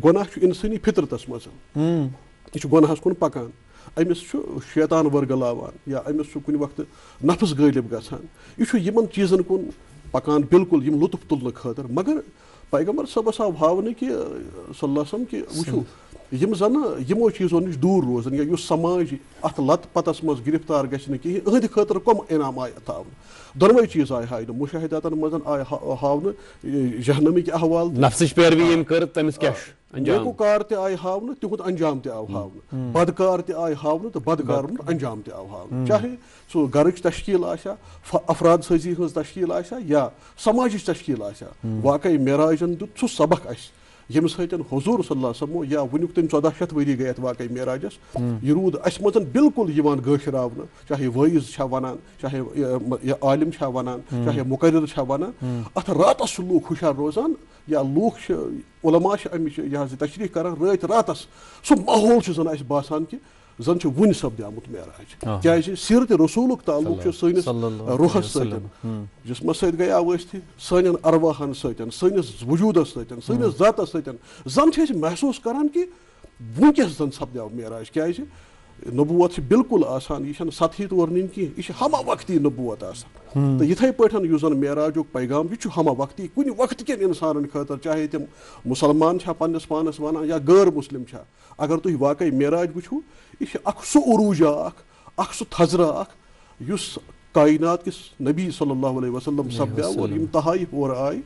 گۄناہ چھُ اِنسٲنی فطرتس منٛز یہِ چھُ گۄناہس کُن پکان أمِس چھُ شیطان ورگلاوان یا أمِس چھُ کُنہِ وقتہٕ نفس غٲلب گژھان یہِ چھُ یِمن چیٖزن کُن پکان بالکُل یِم لطف تُلنہٕ خٲطرٕ مگر پیغمبر صٲبس آو ہاونہٕ کہِ صلی اللہ علیہ وسلم کہِ وٕچھو یِم زن یِمو چیٖزو نِش دوٗر روزان یا یُس سماج اتھ لت پتس منٛز گرفتار گژھِ نہٕ کِہینۍ أہنٛدِ خٲطرٕ کۄم انعام آیہِ تھاونہٕ دۄنوے چیٖز آیہِ ہاونہٕ مُشاہِداتن منٛز آیہِ ہاونہٕ جہنمٕکۍ احوال نیکوکار تہِ آیہِ ہاونہٕ تِہُنٛد انجام تہِ آو ہاونہٕ بدکار تہِ آیہِ ہاونہٕ تہٕ بدکار ہُنٛد انجام تہِ آو ہاونہٕ چاہے سُہ گرٕچ تشکیٖل آسیا افراد سٲزی ہٕنٛز تشکیٖل آسیا یا سماجٕچ تشکیٖل آسیا واقعی معراجن دیُت سُہ سبق اسہِ ییٚمہِ سۭتۍ حضوٗر صلی اللہ علیہ وسلم یا وُنیُک تٔمۍ 1400 ؤری گٔے اتھ واقعی معراجس یہِ روٗد اسہِ منٛز بالکُل یِوان گٲشراونہٕ چاہے وٲعظ چھا ونان چاہے عالم چھا ونان چاہے مُقرر چھا ونان اتھ راتس چھِ لوٗکھ ہُشار روزان یا لوٗکھ چھِ علما چھِ امِچ یہِ حظ یہِ تشریح کران رٲتۍ راتس سُہ ماحول چھُ زن اسہِ باسان کہِ زن چھُ وُنہِ سپدیومُت معراج کیازِ سیرتِ رسوٗلُک تعلق چھُ سٲنِس روحس سۭتۍ جسمس سۭتۍ گٔیاو أسۍ تہِ سانٮ۪ن ارواحن سۭتۍ سٲنِس وجوٗدس سۭتۍ سٲنِس ذاتس سۭتۍ زن چھِ أسۍ محسوٗس کران کہِ وُنکیٚس زن سپدیو معراج کیازِ نبوت چھِ بالکُل آسان یہِ چھنہٕ سطحی طور نِنۍ کینٛہہ یہِ چھِ ہما وقتی نبوت آسان تہٕ یِتھَے پٲٹھۍ یُس زن معراجُک پیغام یہِ چھُ ہما وقتی کُنہِ وقتہٕ کٮ۪ن انسانن خٲطرٕ چاہے تِم مُسلمان چھا پننِس پانس ونان یا غٲر مسلم چھا اگر تُہۍ واقعی معراج وٕچھو یہِ چھِ اکھ سُہ عروٗجا اکھ سُہ تھزرا اکھ یُس کاینات کِس نبی صلی اللہ علیہ وسلم سپدیو اور یِم تحائف اورٕ آیہِ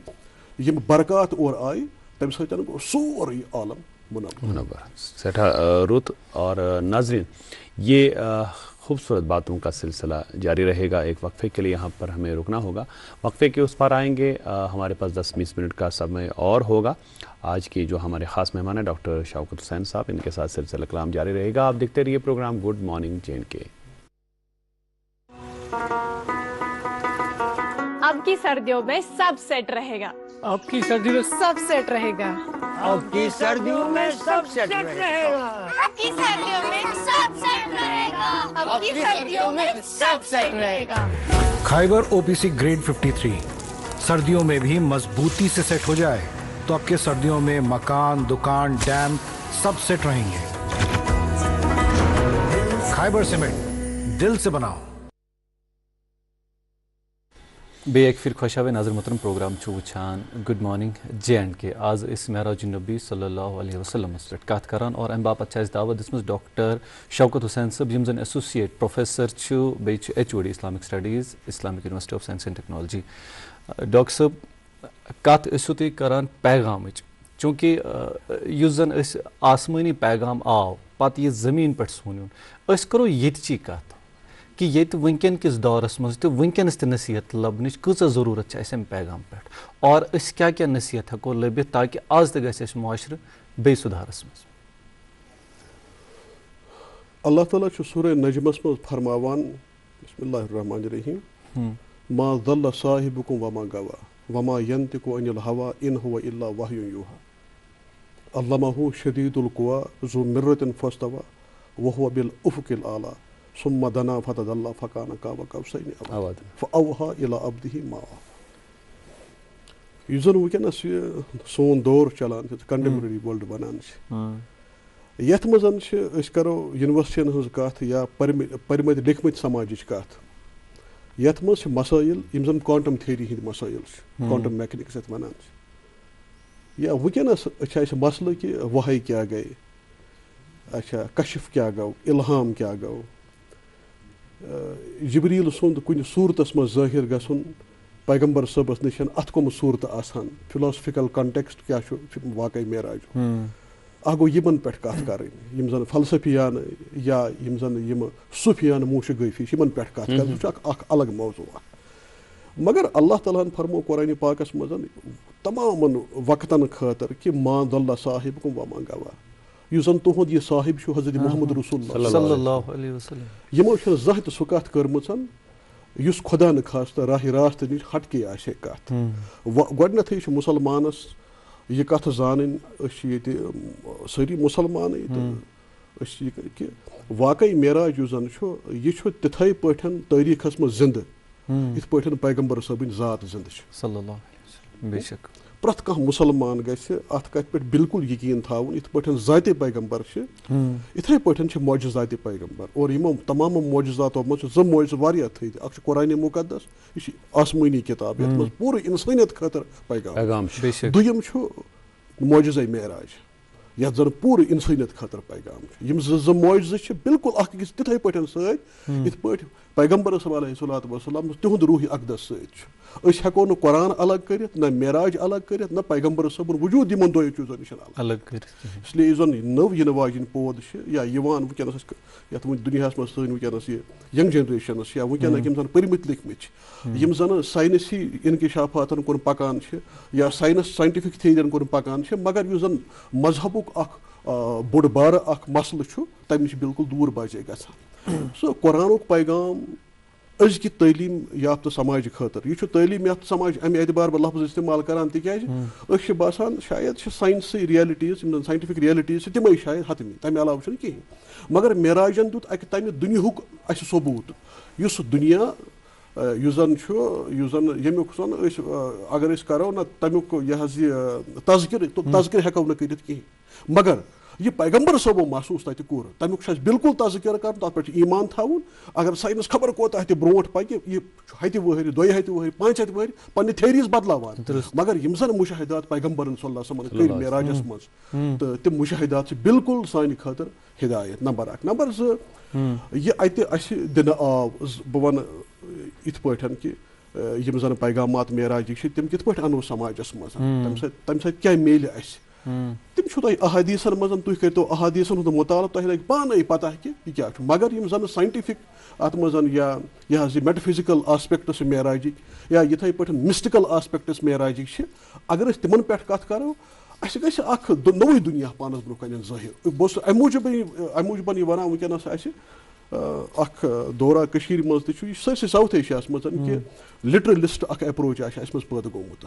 یِم برکات اورٕ آیہِ تمہِ سۭتۍ گوٚو سورُے عالم منور سیٹھا رُت اور ناظرین یہ خوبصورت باتوں کا سلسلہ جاری رہے گا ایک وقفے کے لیے یہاں پر ہمیں رکنا ہوگا وقفے کے اس پر آئیں گے ہمارے پاس 10-20 منٹ کا سمے اور ہوگا آج کی جو ہمارے خاص مہمان ہیں ڈاکٹر شوکت حسین صاحب ان کے ساتھ سلسلہ کلام جاری رہے گا آپ دیکھتے رہیے پروگرام گڈ مارننگ JNK اب کی سردیوں میں سب سیٹ رہے گا اب کی سردیوں میں سب سیٹ رہے گا اب کی سردیوں میں سب سیٹ رہے گا اب کی سردیوں میں سب سیٹ رہے گا اب کی سردیوں میں سب سیٹ رہے گا خائبر OPC گریڈ 53 سردیوں میں بھی مضبوطی سے سیٹ ہو جائے تو آپ کے سردیوں میں مکان دکان ڈیم سب سیٹ رہیں گے خائبر سیمنٹ دل سے بناؤ بیٚیہِ اَکہِ پھِرِ خۄشحاوے نظر محترم پروگرام چھُ وٕچھان گُڈ مارنِنٛگ JNK آز أسۍ معراج نبی صلی اللہ علیہ وسلمس پٮ۪ٹھ کتھ کران اور امہِ باپتھ چھِ اَسہِ دعوت دِژمٕژ ڈاکٹر شوکت حسین صٲب یِم زن ایسوسیٹ پروفیسر چھُ بیٚیہِ چھُ HOD Islamic studies Islamic university of science and technology doctor صٲب کتھ ٲسِو تُہۍ کران پیغامٕچ چوٗنٛکہِ یُس زن أسۍ آسمٲنی پیغام آو پتہٕ یہِ زٔمیٖن پٮ۪ٹھ سونیُن أسۍ کرو ییٚتچی کتھ کہ ییٚتہِ وٕنکٮ۪ن کِس دورس منٛز تہِ وٕنکٮ۪نس تہِ نصیحت لبنٕچ کۭژاہ ضروٗرت چھِ اَسہِ امہِ پیغام پٮ۪ٹھ اور أسۍ کیٛاہ کیٛاہ نصیحت ہٮ۪کو لٔبِتھ تاکہِ آز تہِ گژھِ اَسہِ معاشرٕ بیٚیہِ سُدھارس منٛز اللہ تعالیٰ چھُ سورہ نجمس منٛز فرماوان بسم اللہ الرحمن الرحیم ما ضل صاحبکم وما غوا وما ينطق عن الهوى ان هو الا وحی یوحیٰ علمہ شدید القویٰ ذو مرۃ فاستویٰ وهو بالافق الاعلیٰ ثم دنا فتدلى فكان قاب قوسين او ادنى فاوحى الى عبده ما اوحى یُس زن وٕنکٮ۪نس یہِ سون دور چلان چھُ کنٹمپرری ورلڈ ونان چھِ یتھ منٛز چھِ أسۍ کرو یونیورسٹین ہٕنٛز کتھ یا پٔرمٕتۍ لیکھمٕتۍ سماجٕچ کتھ یتھ منٛز چھِ مسٲیل یِم زن کوانٹم تھیری ہٕنٛدۍ مسٲیل چھِ کوانٹم میکنکس یتھ ونان چھِ یا وٕنکٮ۪نس چھِ اسہِ مسلہٕ کہِ وحی کیٛاہ گٔے اچھا کشف کیٛاہ گوٚو الہام کیٛاہ گوٚو جبریٖل سُنٛد کُنہِ صوٗرتس منٛز ظٲہر گژھُن پیغمبر صٲبس نِش اتھ کۄم صوٗرتہٕ آسان فِلاسفِکل کنٹیکسٹ کیٛاہ چھُ واقعی معراجُک اکھ گوٚو یِمن پٮ۪ٹھ کتھ کرٕنۍ یِم زن فلسفیانہٕ یا یِم زن یِم صوٗفیانہٕ موشگٲفی چھِ یِمن پٮ۪ٹھ کتھ کرٕنۍ سُہ چھُ اکھ الگ موضوٗع اکھ مگر اللہ تعالیٰ فرمو قرآن پاکس مز تمام وقتن خاطر کہ مان دلہ صاحب کم ومان گوا یس زن تہد یہ صاحب چھو حضرت محمد رسول اللہ صلی اللہ علیہ وسلم یمو چھ زہہ تہ سہ کت کرمژن یس خدا نخواستہ راہ راست نش ہٹ کے آسے کت گۄڈنیتھٕے چھُ مُسلمانس یہ کت زانٕنۍ أسۍ چھِ ییٚتہِ سٲری مُسلمانٕے تہٕ أسۍ چھِ کہ واقعی معراج یُس زن چھُ یہِ چھُ تِتھے پٲٹھۍ تٲریٖخس منٛز زندٕ یِتھ پٲٹھۍ پیغمبر صٲبٕنۍ ذات زندٕ چھِ صلی اللہ علیہ وسلم بے شک پرٛٮ۪تھ کانٛہہ مُسلمان گژھِ اتھ کتھِ پٮ۪ٹھ بالکل یقیٖن تھاوُن یِتھ پٲٹھۍ ذاتِ پیغمبر چھِ یِتھے پٲٹھۍ چھِ معجزاتِ پیغمبر اور یِمو تمام معجزاتو منٛز چھِ زٕ معجزٕ واریاہ تھٔدۍ اکھ چھُ قرآنِ مُقدس یہِ چھِ آسمٲنی کِتاب یتھ منٛز پوٗرٕ اِنسٲنیت خٲطرٕ پیغام دوٚیِم چھُ معجزے معراج یتھ زن پوٗرٕ اِنسٲنیت خٲطرٕ پیغام چھُ یِم زٕ معجزٕ چھِ بالکل اکھ أکِس تِتھے پٲٹھۍ سۭتۍ یِتھ پٲٹھۍ پیغمبر صٲب علیہ الصلوۃ والسلام تِہُنٛد روحِ اقدس سۭتۍ چھُ أسۍ ہٮ۪کو نہٕ قرآن الگ کٔرِتھ نہ معراج الگ کٔرِتھ نہ پیغمبر صٲبُن وجوٗد یِمن دۄیو چیٖزو نِش الگ کٔرِتھ اسلیے یُس زن نٔو یِنہٕ واجیٚنۍ پود چھِ یا یِوان وٕنکیٚنس یتھ وۄنۍ دُنیاہس منٛز سٲنۍ وٕنکیٚنس یہِ ینگ جنریشنس یا وٕنکیٚنس یِم زن پٔرمٕتۍ لیکھمٕتۍ چھِ یِم زن ساینسی انکشافاتن کُن پکان چھِ یا ساینٹفک تھیرین کُن پکان چھِ مگر یُس زن مذہبُک اکھ بوٚڑ بارٕ اکھ مسلہٕ چھُ تمہِ نِش بالکل دوٗر باجے گژھان سُہ قرآنُک پیغام أزکہِ تعلیٖم یافتہٕ سماجہِ خٲطرٕ یہِ چھُ تعلیٖم یافتہٕ سماج امہِ اعتبار بہٕ لفظ استعمال کران تِکیازِ أسۍ چھِ باسان شاید چھِ ساینسی رِیلٹیٖز یِم زن ساینٹفک رِیلٹیٖز چھِ تِمے شاید حتمی تمہِ علاوٕ چھُنہٕ کِہینۍ مگر معراجن دیُت اکہِ تمہِ دُنیہُک اَسہِ ثوبوٗت یُس دُنیا یُس زن چھُ یُس زن ییٚمیُک زن أسۍ اگر أسۍ کرو نہ تمیُک یہِ حظ یہِ تذکِرٕ ہٮ۪کو نہٕ کٔرِتھ کِہینۍ مگر یہ پیغمبر صٲبو محسوٗس تتہِ کوٚر تمیُک چھُ اَسہِ بالکل تذکِرٕ کرُن تتھ پٮ۪ٹھ چھُ ایٖمان تھاوُن اگر ساینس خبر کوتاہ تہِ برونٛٹھ پکہِ یہِ چھُ ہتہِ ؤہرِ 2 ہتہِ ؤہرِ 5 ہتہِ ؤہرِ پننہِ تھیریٖز بدلاوان مگر یِم زن مُشاہدات پیغمبرن صلی اللہ علیہ وسلمن کٔرۍ معراجس منٛز تہٕ تِم مُشاہدات چھِ بالکل سانہِ خٲطرٕ ہدایت نمبر 1 نمبر 2 یہِ اَتہِ اَسہِ دِنہٕ آو بہٕ وَنہٕ یِتھ پٲٹھۍ کہِ یِم زن پیغامات معراجِکۍ چھِ تِم کِتھ پٲٹھۍ انو سماجس منٛز تمہِ سۭتۍ کیاہ میلہِ اَسہِ تِم چھُو تۄہہِ احادیٖثن منٛز تُہۍ کٔرۍتو احادیٖثن ہُنٛد مُطالعہٕ تۄہہِ لگہِ پانے پتہ کہِ یہِ کیاہ چھُ مگر یِم زن ساینٹفک اتھ منٛز یا یہِ حظ یہِ میٹافِزِکل آسپیکٹس چھِ معراجِکۍ یا یِتھے پٲٹھۍ مِسٹِکل آسپیکٹس معراجِکۍ چھِ اگر أسۍ تِمن پٮ۪ٹھ کتھ کرو اَسہِ گژھِ اکھ نوٚوُے دُنیا پانس برونٛہہ کَنٮ۪ن ظٲہِر بہٕ اوسُس امہِ موٗجوٗبن یہِ ونان وٕنکیٚنس اَسہِ اکھ دورا کٔشیٖرِ منٛز تہِ چھُ یہِ چھُ سٲرسٕے ساوُتھ ایشیاہس منٛز کہِ لِٹرلِسٹ اکھ ایپروچ آسہِ اَسہِ منٛز پٲدٕ گوٚمُت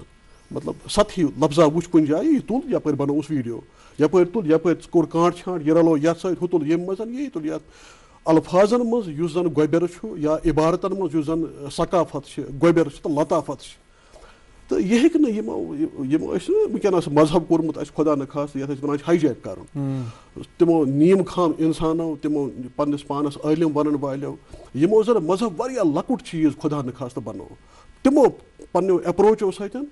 مطلب سطحی لفظا وٕچھ کُنہِ جایہِ یہِ تُل یپٲرۍ بنووُس ویٖڈیو یپٲرۍ تُل یپٲرۍ کوٚر کانٛٹ چھانٹ یہِ رلوو یتھ سۭتۍ ہُہ تُل ییٚمہِ منٛز یہِ تُل یتھ الفاظن منٛز یُس زن گۄبٮ۪ر چھُ یا عبارتن منٛز یُس زن ثقافت چھِ گۄبٮ۪ر چھِ تہٕ لطافت چھِ تہٕ یہِ ہیٚکہِ نہٕ یِمو ٲسۍ نہٕ وٕنکیٚنس مذہب کوٚرمُت اَسہِ خۄدا نخواستہٕ یتھ أسۍ ونان چھِ ہاے جیک کرُن تِمو نیٖم خام انسانو تِمو پننِس پانس عٲلِم ونن والیو یِمو زن مذہب واریاہ لۄکُٹ چیٖز خۄدا نخواستہٕ بنوو تِمو پننیو ایپروچو سۭتۍ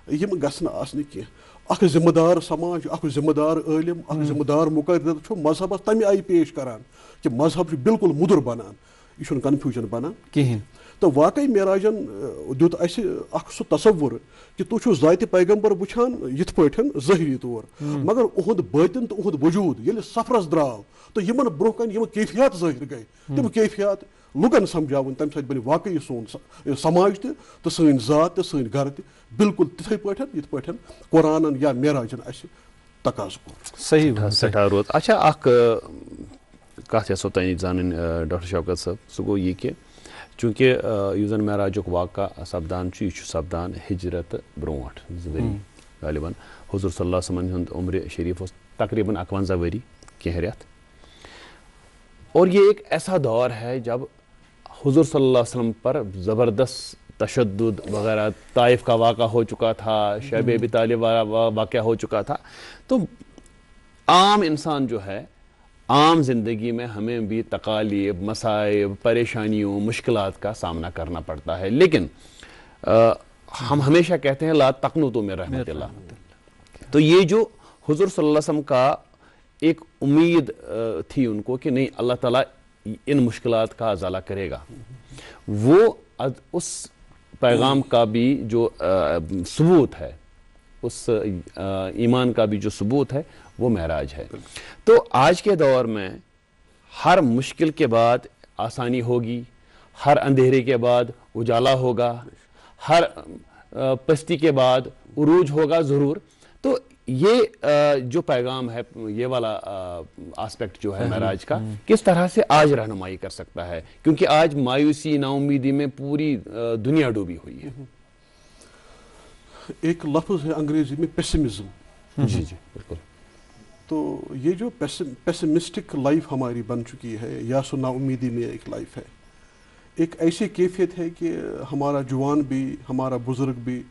یِم گژھِ نہٕ آسنہِ کینٛہہ اکھ ذِمہٕ دار سماج اکھ ذِمہٕ دار عٲلِم اکھ ذِمہٕ دار مُقرر چھُ مذہبس تمہِ آیہِ پیش کران کہِ مذہب چھُ بالکل مُدُر بنان یہِ چھُنہٕ کنفیوٗجن بنان کِہینۍ تہٕ واقعی معراجن دیُت اَسہِ اکھ سُہ تصوُر کہِ تُہۍ چھِو ذاتِ پیغمبر وٕچھان یِتھ پٲٹھۍ ظٲہری طور مگر اُہُنٛد بٲطِن تہٕ اُہُنٛد وجوٗد ییٚلہِ سفرس درٛاو تہٕ یِمن برونٛہہ کنہِ یِم کیفیات ظٲہِر گٔے تِم کیفیات لُکن سمجھاوٕنۍ تمہِ سۭتۍ بنہِ واقعی سون سماج تہِ تہٕ سٲنۍ ذات تہِ سٲنۍ گرٕ تہِ بالکل تِتھے پٲٹھۍ یِتھ پٲٹھۍ قرآنن یا معراجن اَسہِ تقاضہٕ کوٚر صحیح سٮ۪ٹھاہ رُت اچھا اکھ کتھ یژھو تۄہہِ نِش زانٕنۍ ڈاکٹر شوکت صٲب سُہ گوٚو یہِ کہِ چوٗنٛکہِ یُس زن معراجُک واقعہ سپدان چھُ یہِ چھُ سپدان ہجرت برونٛٹھ 2 ؤری غالباً حضوٗر صلی اللہ وسلمن ہُنٛد عمرِ شریٖف اوس تقریٖباً 51 ؤری کینٛہہ رٮ۪تھ اور یہ ایک ایسا دور ہے جب حضور صلی اللہ علیہ وسلم پر زبردست تشدد وغیرہ طائف کا واقعہ ہو چکا تھا شیب ابی طالب واقعہ ہو چکا تھا تو عام انسان جو ہے عام زندگی میں ہمیں بھی تکالیف مصائب پریشانیوں مشکلات کا سامنا کرنا پڑتا ہے لیکن ہم ہمیشہ کہتے ہیں لا تقنطوا من رحمت اللہ تو یہ جو حضور صلی اللہ علیہ وسلم کا ایک امید تھی ان کو کہ نہیں اللہ تعالیٰ ان مشکلات کا ازالہ کرے گا وہ اس پیغام کا بھی جو ثبوت ہے اس ایمان کا بھی جو ثبوت ہے وہ معراج ہے تو آج کے دور میں ہر مشکل کے بعد آسانی ہوگی ہر اندھیرے کے بعد اجالا ہوگا ہر پستی کے بعد عروج ہوگا ضرور. تو یہ جو پیغام ہے, یہ والا آسپیکٹ جو ہے معراج کا, کس طرح سے آج رہنمائی کر سکتا ہے, کیونکہ آج مایوسی نا امیدی میں پوری دنیا ڈوبی ہوئی ہے. ایک لفظ ہے انگریزی میں پیسمزم. جی جی بالکل. تو یہ جو پیسمسٹک لائف ہماری بن چکی ہے, یا سو نا امیدی میں ایک لائف ہے, ایک ایسی کیفیت ہے کہ ہمارا جوان بھی, ہمارا بزرگ بھی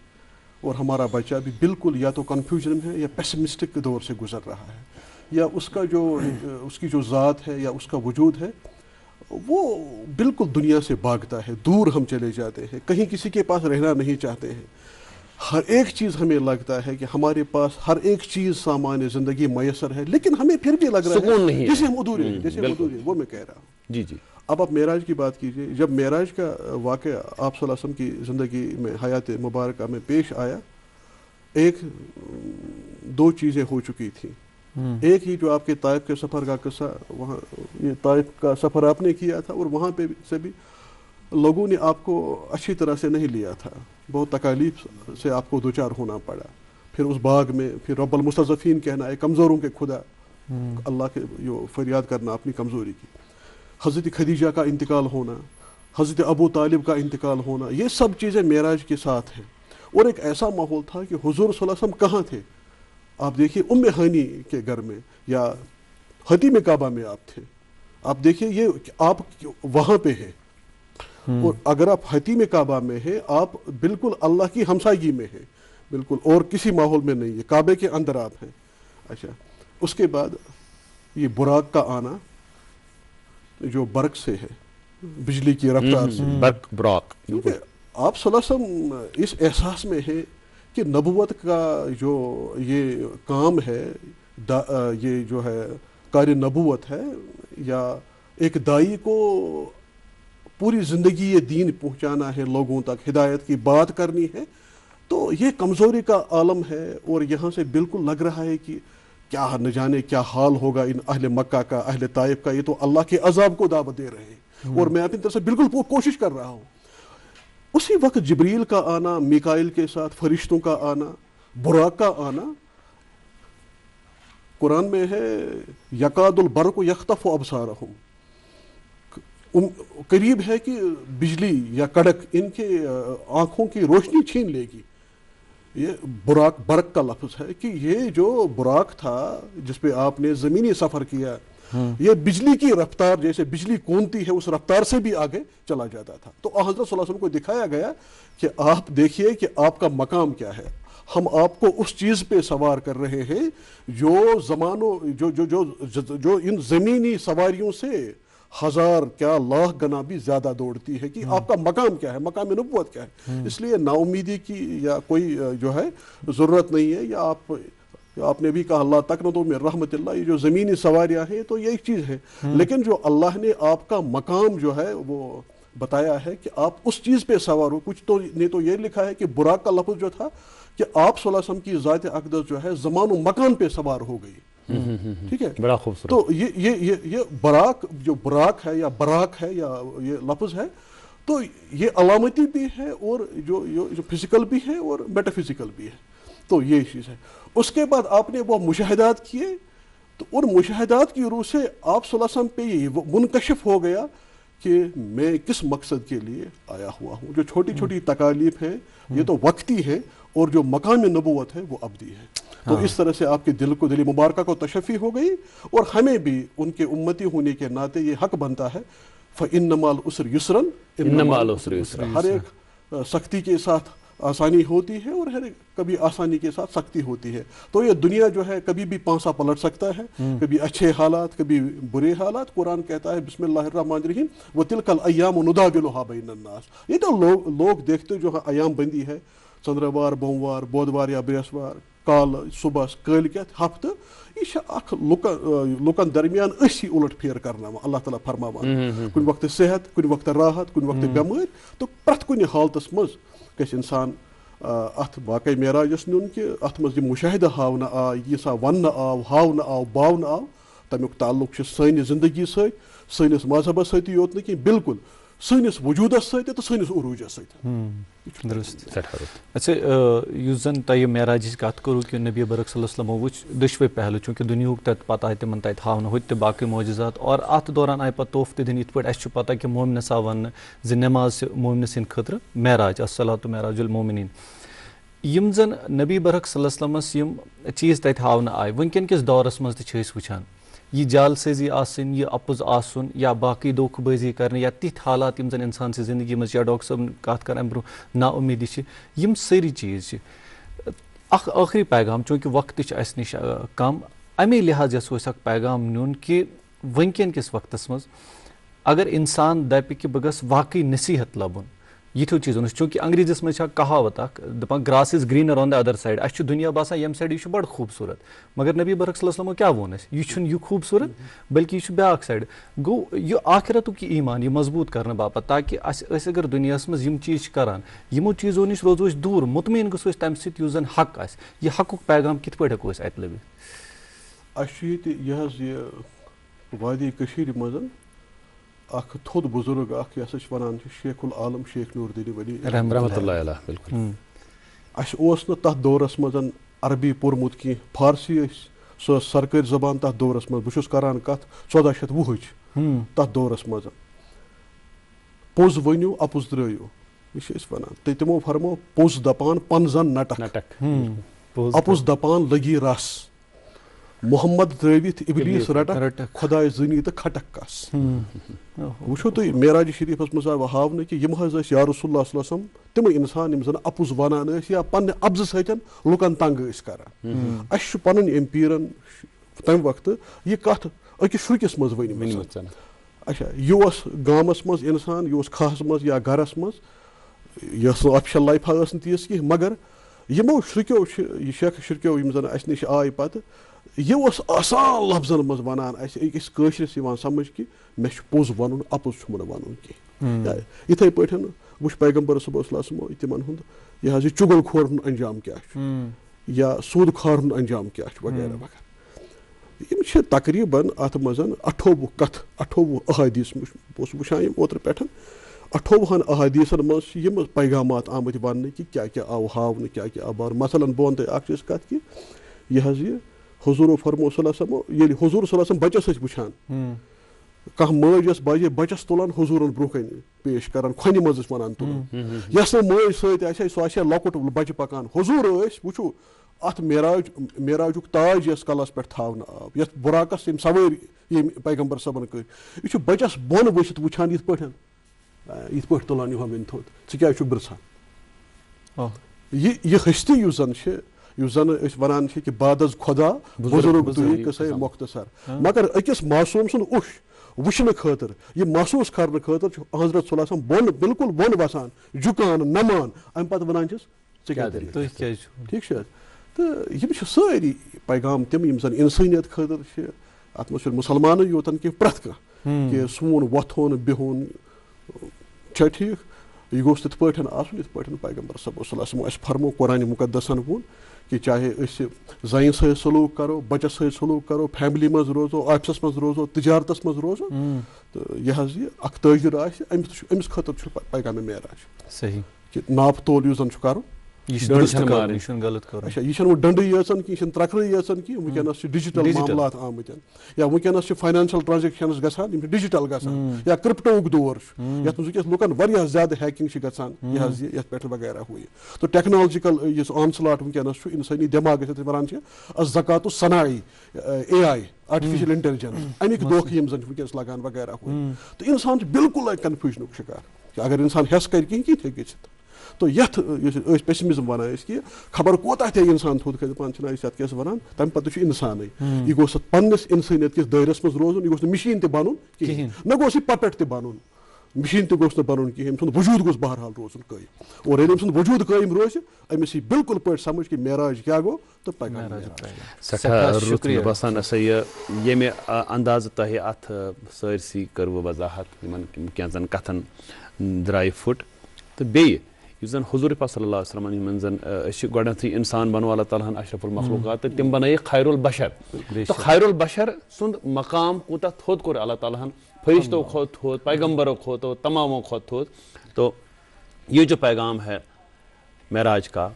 اور ہمارا بچہ بھی بالکل یا تو کنفیوژن ہے یا پیسمسٹک دور سے گزر رہا ہے, یا اس کی جو ذات ہے یا اس کا وجود ہے وہ بالکل دنیا سے بھاگتا ہے, دور ہم چلے جاتے ہیں, کہیں کسی کے پاس رہنا نہیں چاہتے ہیں. ہر ایک چیز ہمیں لگتا ہے کہ ہمارے پاس ہر ایک چیز سامان زندگی میسر ہے, لیکن ہمیں پھر بھی لگ رہا ہے جیسے ہم ادھورے ہیں, وہ میں کہہ رہا ہوں. جی جی. اب آپ معراج کی بات کیجئے. جب معراج کا واقعہ آپ صلی اللہ علیہ وسلم کی زندگی میں, حیات مبارکہ میں پیش آیا, ایک دو چیزیں ہو چکی تھیں. ایک ہی جو آپ کے طائف کے سفر کا قصہ, وہاں یہ طائف کا سفر آپ نے کیا تھا اور وہاں پہ سے بھی لوگوں نے آپ کو اچھی طرح سے نہیں لیا تھا, بہت تکالیف سے آپ کو دوچار ہونا پڑا. پھر اس باغ میں پھر رب المستضعفین کہنا ہے, کمزوروں کے خدا, اللہ کے جو فریاد کرنا اپنی کمزوری کی. حضرت خدیجہ کا انتقال ہونا, حضرت ابو طالب کا انتقال ہونا, یہ سب چیزیں معراج کے ساتھ ہیں. اور ایک ایسا ماحول تھا کہ حضور صلی اللہ علیہ وسلم کہاں تھے. آپ دیکھیے ام ہانی کے گھر میں یا حتیم کعبہ میں آپ تھے. آپ دیکھیے یہ آپ وہاں پہ ہیں, اور اگر آپ حتیم کعبہ میں ہیں آپ بالکل اللہ کی ہمسائیگی میں ہیں, بالکل اور کسی ماحول میں نہیں ہے, کعبے کے اندر آپ ہیں. اچھا, اس کے بعد یہ براق کا آنا جو برق سے ہے, بجلی کی رفتار سے, برق براق. کیونکہ آپ صلی اللہ علیہ وسلم اس احساس میں ہے کہ نبوت کا جو یہ کام ہے, یہ جو ہے کار نبوت ہے, یا ایک دائی کو پوری زندگی یہ دین پہنچانا ہے, لوگوں تک ہدایت کی بات کرنی ہے, تو یہ کمزوری کا عالم ہے. اور یہاں سے بالکل لگ رہا ہے کہ کیا نہ جانے کیا حال ہوگا ان اہل مکہ کا, اہل طائف کا, یہ تو اللہ کے عذاب کو دعوت دے رہے ہیں, اور میں اپنی طرف سے بالکل کوشش کر رہا ہوں. اسی وقت جبریل کا آنا, میکائیل کے ساتھ فرشتوں کا آنا, براق کا آنا, قرآن میں ہے یکاد البرق یخطف ابصارہم, قریب ہے کہ بجلی یا کڑک ان کے آنکھوں کی روشنی چھین لے گی. یہ براق, برق کا لفظ ہے کہ یہ جو براق تھا جس پہ آپ نے زمینی سفر کیا, یہ بجلی کی رفتار جیسے بجلی کونتی ہے اس رفتار سے بھی آگے چلا جاتا تھا. تو حضرت صلی اللہ علیہ وسلم کو دکھایا گیا کہ آپ دیکھیے کہ آپ کا مقام کیا ہے, ہم آپ کو اس چیز پہ سوار کر رہے ہیں جو زمانوں جو ان زمینی سواریوں سے ہزار کیا لاکھ گنا بھی زیادہ دوڑتی ہے, کہ آپ کا مقام کیا ہے, مقام نبوت کیا ہے. اس لیے نا امیدی کی یا کوئی جو ہے ضرورت نہیں ہے. یا آپ نے بھی کہا اللہ تقنطوا من رحمت اللہ, یہ جو زمینی سواریاں ہیں تو یہ ایک چیز ہے, لیکن جو اللہ نے آپ کا مقام جو ہے وہ بتایا ہے کہ آپ اس چیز پہ سوار ہو. کچھ تو نے تو یہ لکھا ہے کہ براق کا لفظ جو تھا کہ آپ صلی اللہ علیہ وسلم کی ذات اقدس جو ہے زمان و مکان پہ سوار ہو گئی. ٹھیک ہے, بڑا خوبصورت. تو یہ براق, جو براق ہے یا براق ہے یا یہ لفظ ہے, تو یہ علامتی بھی ہے اور جو فزیکل بھی ہے اور میٹا فزیکل بھی ہے. تو یہ چیز ہے. اس کے بعد آپ نے وہ مشاہدات کیے, تو ان مشاہدات کی روح سے آپ صلی اللہ علیہ وسلم پہ یہ منکشف ہو گیا کہ میں کس مقصد کے لیے آیا ہوا ہوں. جو چھوٹی چھوٹی تکالیف ہیں یہ تو وقتی ہے, اور جو مقام نبوت ہے وہ ابدی ہے. تو اس طرح سے آپ کے دل مبارکہ کو تشفی ہو گئی, اور ہمیں بھی ان کے امتی ہونے کے ناطے یہ حق بنتا ہے فَإِنَّ مَعَ الْعُسْرِ يُسْرًا, إِنَّ مَعَ الْعُسْرِ يُسْرًا. ہر ایک سختی کے ساتھ آسانی ہوتی ہے, اور ہر کبھی آسانی کے ساتھ سختی ہوتی ہے. تو یہ دنیا جو ہے کبھی بھی پانسا پلٹ سکتا ہے, کبھی اچھے حالات کبھی برے حالات. قرآن کہتا ہے بسم اللہ الرحمن الرحیم وَتِلْكَ الْأَيَّامُ نُدَاوِلُهَا بَيْنَ النَّاسِ. یہ تو لوگ دیکھتے جو ہے ایام بندی ہے, ژندروار بوموار بودوار یا بریسوار, کال صبح کٲلکٮ۪تھ ہفتہٕ, یہ چھِ اکھ لُکن درمیان أسی الٹ پھیر کرناوان. اللہ تعالیٰ فرماوان کُنہِ وقتہٕ صحت, کُنہِ وقتہٕ راحت, کُنہِ وقتہٕ بٮ۪مٲرۍ. تو پرٛٮ۪تھ کُنہِ حالتس منٛز گژھِ اِنسان اتھ واقعی معراجس نیُن کہ اتھ منٛز یہِ مُشاہدٕ ہاونہٕ آو, ییٖژاہ وننہٕ آو, ہاونہٕ آو, باونہٕ آو, تمیُک تعلق چھُ سانہِ زندگی سۭتۍ, سٲنِس مذہبس سۭتی یوت نہٕ کینٛہہ, بالکل سٲنِس وجوٗدس سۭتۍ تہٕ سٲنِس عروٗجس سۭتۍ. درست. اچھا یُس زن تۄہہِ معراجٕچ کتھ کوٚروٕ کہِ نبی برک صلی اللہ علیہ وسلمو وٕچھ دۄشوے پہلوٗ چوٗنٛکہِ دُنیہُک تتہِ پتہٕ آیہِ تِمن تتہِ ہاونہٕ ہُتہِ تہِ باقٕے معجزات اور اتھ دوران آیہِ پتہٕ توف تہِ دِنہٕ یِتھ پٲٹھۍ اَسہِ چھُ پتہ کہِ مومنس آو وننہٕ زِ نٮ۪ماز چھِ مومنہٕ سٕنٛدِ خٲطرٕ معراج الصلاۃ معراج المومنیٖن. یِم زن نبی برک صلی اللہ علیہ وسلمس یِم چیٖز تتہِ ہاونہٕ آیہِ وٕنکیٚن کِس دورس منٛز تہِ چھِ أسۍ وٕچھان یہ جال سٲزی آسٕنۍ یہ اپُز آسُن یا باقٕے دھوکہٕ بٲزی کرنہٕ یا تِتھۍ حالات یِم زن انسان سٕنٛزِ زندگی منٛز یا ڈاکٹر صٲبن کتھ کران امہِ برونٛہہ نا اُمیٖدی چھِ یِم سٲری چیٖز چھِ اکھ ٲخری پیغام چوٗنٛکہِ وقت تہِ چھُ اسہِ نِش کم امے لحاظ یژھو أسۍ اکھ پیغام نیُن کہِ وٕنکیٚن کِس وقتس منٛز اگر انسان دپہِ کہِ بہٕ گژھٕ واقعی نصیحت لبُن یِتھیو چیٖزو نِش چوٗنٛکہِ انگریٖزس منٛز چھِ اکھ کہاوت اکھ دپان grass is greener on the other side اسہِ چھُ دُنیا باسان ییٚمہِ سایڈٕ یہِ چھُ بڑٕ خوٗبصوٗرت مگر نبی برک صلی اللہ علیہ وسلمو کیٛاہ ووٚن اَسہِ یہِ چھُنہٕ یہِ خوٗبصوٗرت بلکہِ یہِ چھُ بیٛاکھ سایڈ گوٚو یہِ آخرتُک یہِ ایٖمان یہِ مضبوٗط کرنہٕ باپتھ تاکہِ أسۍ اگر دُنیاہس منٛز یِم چیٖز چھِ کران یِمو چیٖزو نِش روزو أسۍ دوٗر مطمعین گژھو أسۍ تمہِ سۭتۍ یُس زن حق آسہِ یہِ حقُک پیغام کِتھ پٲٹھۍ ہٮ۪کو أسۍ اتہِ لٔبِتھ. اَسہِ چھُ ییٚتہِ یہِ حظ یہِ وادی کٔشیٖرِ منٛز اکھ تھوٚد بُزرگ اکھ یہِ ہسا چھِ وَنان چھِ شیخ العالم شیخ نور الدین ولی رحمتہ اللہ علیہ. بالکل. اَسہِ اوس نہٕ تتھ دورس منٛز عربی پوٚرمُت کینٛہہ فارسی ٲسۍ سۄ ٲس سرکٲرۍ زبان تتھ دورس منٛز بہٕ چھُس کران کتھ 1420 تتھ دورس منٛز پوٚز ؤنِو اپُز ترٲیِو یہِ چھِ أسۍ وَنان تہٕ تِمو فرمو پوٚز دپان پنزن نٹکھ اپُز دپان لگی رس محمد ترٲوِتھ ابلیٖس رٹکھ خۄداے زٔنی تہٕ کھٹکھ کس. وٕچھو تُہۍ معراج شریٖفس منٛز آو ہاونہٕ کہِ یِم حظ ٲسۍ یا رسول اللہ صلی اللہ علیہ وسلم تِمے انسان یِم زن اپُز ونان ٲسۍ یا پننہِ ابزٕ سۭتۍ لُکن تنگ ٲسۍ کران. اسہِ چھُ پنٕنۍ أمۍ پیٖرن تمہِ وقتہٕ یہِ کتھ أکِس شُرکِس منٛز ؤنمٕژ. اچھا یہِ اوس گامس منٛز انسان یہِ اوس کھہس منٛز یا گرس منٛز یۄس نہٕ آفشل لایفا ٲس نہٕ تیٖژ کینٛہہ مگر یِمو شُرکیو چھِ یہِ شیخ شُرکیو یِم زن اسہِ نِش آے پتہٕ یہِ اوس آسان لفظن منٛز ونان اسہِ أکِس کٲشرِس یِوان سمجھ کہِ مےٚ چھُ پوٚز ونُن اپُز چھُم نہٕ ونُن کینٛہہ. یِتھٕے پٲٹھۍ وٕچھ پیغمبر صلی اللہ علیہ وسلم تِمن ہُنٛد یہِ حظ یہِ چُگل کھور ہُنٛد انجام کیٛاہ چھُ یا سوٗد خار ہُنٛد انجام کیٛاہ چھُ وغیرہ وغیرہ. یِم چھِ تقریٖباً اتھ منٛز 28 کتھ 28 احادیٖث بہٕ اوسُس وٕچھان یِم اوترٕ پٮ۪ٹھ 28 احادیٖثن منٛز چھِ یِم پیغامات آمٕتۍ وننہٕ کہِ کیٛاہ کیٛاہ آو ہاونہٕ کیٛاہ کیٛاہ آو بارٕ مثلاً بہٕ ونہٕ تۄہہِ اکھ چیٖز کتھ کہِ یہِ حظ یہِ حضوٗرو فرمو صلی اللہ علیہ وسلم ییٚلہِ حضوٗر صلی اللہ علیہ وسلم بچس ٲسۍ وٕچھان کانٛہہ مٲج ٲس باجے بچس تُلان حضوٗرن برونٛہہ کنہِ پیش کران کھۄنہِ منٛز ٲسۍ ونان تُلُن یۄس نہٕ مٲج سۭتۍ آسہِ ہا سۄ آسہِ ہا لۄکُٹ بچہِ پکان حضوٗر ٲسۍ وٕچھو اتھ معراجُک تاج یۄس کلس پٮ۪ٹھ تھاونہٕ آو یتھ بُراکس یِم سوٲرۍ ییٚمۍ پیغمبر صٲبن کٔرۍ یہِ چھُ بچس بۄن ؤسِتھ وٕچھان یِتھ پٲٹھۍ تُلان یِہوٚے تھوٚد ژٕ کیٛازِ چھُکھ برژھان. یہِ ہستی یُس زن چھِ یُس زن أسۍ ونان چھِ کہِ بعد از خۄدا بُزرگ تُہۍ قصے مۄختصر مگر أکِس معصوٗم سُنٛد اوٚش وٕچھنہٕ خٲطرٕ یہِ محسوٗس کرنہٕ خٲطرٕ چھُ حضرت صلی اللہ علیہ وسلم بۄن بِلکُل بۄن وسان جُکان نمان امہِ پتہٕ ونان چھِس ژٕ کیٛاہ ٹھیٖک چھِ حظ. تہٕ یِم چھِ سٲری پیغام تِم یِم زن انسٲنیت خٲطرٕ چھِ اتھ منٛز چھُنہٕ مُسلمانٕے یوتن کینٛہہ پرٛٮ۪تھ کانٛہہ کہِ سون وۄتھُن بِہُن چھا ٹھیٖک یہِ گوٚژھ تِتھ پٲٹھۍ آسُن یِتھ پٲٹھۍ پیغمبر صلی اللہ علیہ وسلم اَسہِ فرمو قرآنِ مُقدسن ووٚن کہِ چاہے أسۍ زنہِ سۭتۍ سلوٗک کرو بچس سۭتۍ سلوٗک کرو فیملی منٛز روزو آفسس منٛز روزو تجارتس منٛز روزو تہٕ یہِ حظ یہِ اکھ تٲجر آسہِ أمِس خٲطرٕ چھُ پیغامِ معراج صحیح کہِ ناپہٕ تول یُس زن چھُ کرُن یہِ چھُنہٕ وۄنۍ ڈنڈٕے یٲژن کینٛہہ یہِ چھنہٕ ترکرٕے یٲژن کینٛہہ وٕنکیٚنس چھِ ڈِجٹل معاملات آمٕتۍ یا وٕنکیٚنس چھِ فاینانشل ٹرانزیکشنز گژھان یِم چھِ ڈِجٹل گژھان یا کرپٹوُک دور چھُ یتھ منٛز وٕنکیٚس لُکن واریاہ زیادٕ ہیکنگ چھِ گژھان یہِ حظ یہِ یتھ پٮ۪ٹھ وغیرہ ہُہ یہِ تہٕ ٹیکنالجِکل یُس آنسلاٹ وٕنکیٚنس چھُ انسٲنی دٮ۪ماغ یتھ ونان چھِ زکاتُ صناعی اے آی آرٹِفِشل انٹیلجنس امیِکۍ دھوکہٕ یِم زن چھِ وٕنکیٚنس لگان وغیرہ ہُہ تہٕ انسان چھُ بالکُل کنفیوٗجنُک شِکار کہِ اگر انسان ہٮ۪س کرِ کینٛہہ کِتھ ہیٚکہِ گٔژھِتھ. تہٕ یتھ یُس أسۍ پیسمزم ونان ٲسۍ کہِ خبر کوتاہ تہِ انسان تھوٚد کھسہِ دپان چھِنہ أسۍ یتھ کیٛاہ ونان تمہِ پتہٕ چھُ انسانٕے یہِ گوٚژھ پننِس انسٲنیت کِس دٲیرس منٛز روزُن یہِ گوٚژھ نہٕ مِشیٖن تہِ بنُن کِہینۍ نہ گوٚژھ یہِ پپیٹ تہِ بنُن مِشیٖن تہِ گوٚژھ نہٕ بنُن کِہینۍ أمۍ سُنٛد وجوٗد گوٚژھ بہرحال روزُن قٲیِم اور ییٚلہِ أمۍ سُنٛد وجوٗد قٲیِم روزِ أمِس یی بالکُل پٲٹھۍ سمجھ کہِ معراج کیٛاہ گوٚو تہٕ سٮ۪ٹھاہ رُت مےٚ باسان ہسا یہِ ییٚمہِ اندازٕ تۄہہِ اتھ سٲرسٕے کٔروٕ وضاحت یِمن کینٛژن کتھن درٛایہِ پھُٹ تہٕ بیٚیہِ یُس زن حضوٗر پاک صلی اللہ علیہ وسلم یِمن زن أسۍ چھِ گۄڈنیتھٕے انسان بنوو اللہ تعالیٰ ہن اشرف المخلوقات تہٕ تِم بنٲیِکھ خیر البشر تہٕ خیر البشر سُنٛد مقام کوٗتاہ تھوٚد کوٚر اللہ تعالیٰ ہن فرشتوں کھو تھوت پیغمبروں کھو تو تماموں کھو تھوت. تو یہ جو پیغام ہے معراج کا،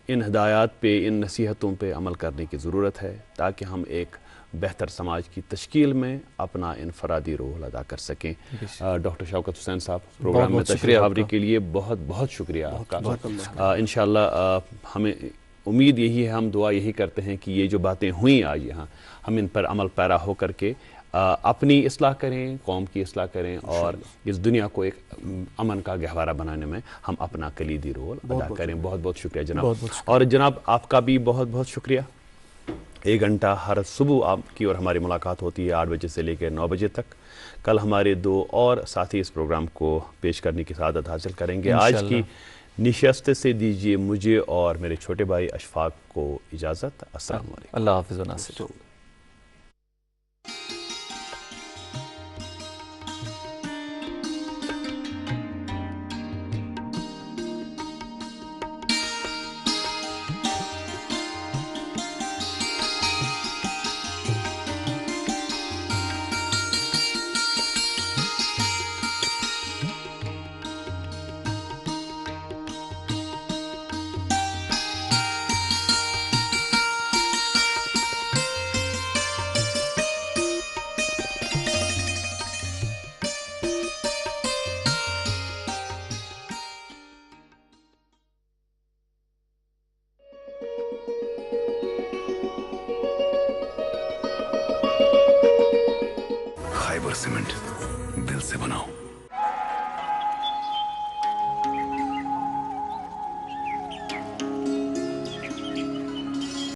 ان ہدایات پہ، ان نصیحتوں پہ عمل کرنے کی ضرورت ہے تاکہ ہم ایک بہتر سماج کی تشکیل میں اپنا انفرادی رول ادا کر سکیں. ڈاکٹر شوکت حسین صاحب، پروگرام میں تشریف آوری کے لیے بہت بہت شکریہ آپ کا. انشاءاللہ ہمیں امید یہی ہے، ہم دعا یہی کرتے ہیں کہ یہ جو باتیں ہوئیں آج یہاں، ہم ان پر عمل پیرا ہو کر کے اپنی اصلاح کریں، قوم کی اصلاح کریں، اور اس دنیا کو ایک امن کا گہوارہ بنانے میں ہم اپنا کلیدی رول ادا کریں. بہت بہت شکریہ جناب. اور جناب آپ کا بھی بہت بہت شکریہ. 1 گھنٹہ ہر صبح آپ کی اور ہماری ملاقات ہوتی ہے 8 بجے سے لے کے 9 بجے تک. کل ہمارے 2 اور ساتھی اس پروگرام کو پیش کرنے کی سعادت حاصل کریں گے. آج کی نشست سے دیجیے مجھے اور میرے چھوٹے بھائی اشفاق کو اجازت. السلام علیکم. اللہ حافظ و ناصر. خیبر سیمنٹ دل سے بناؤ.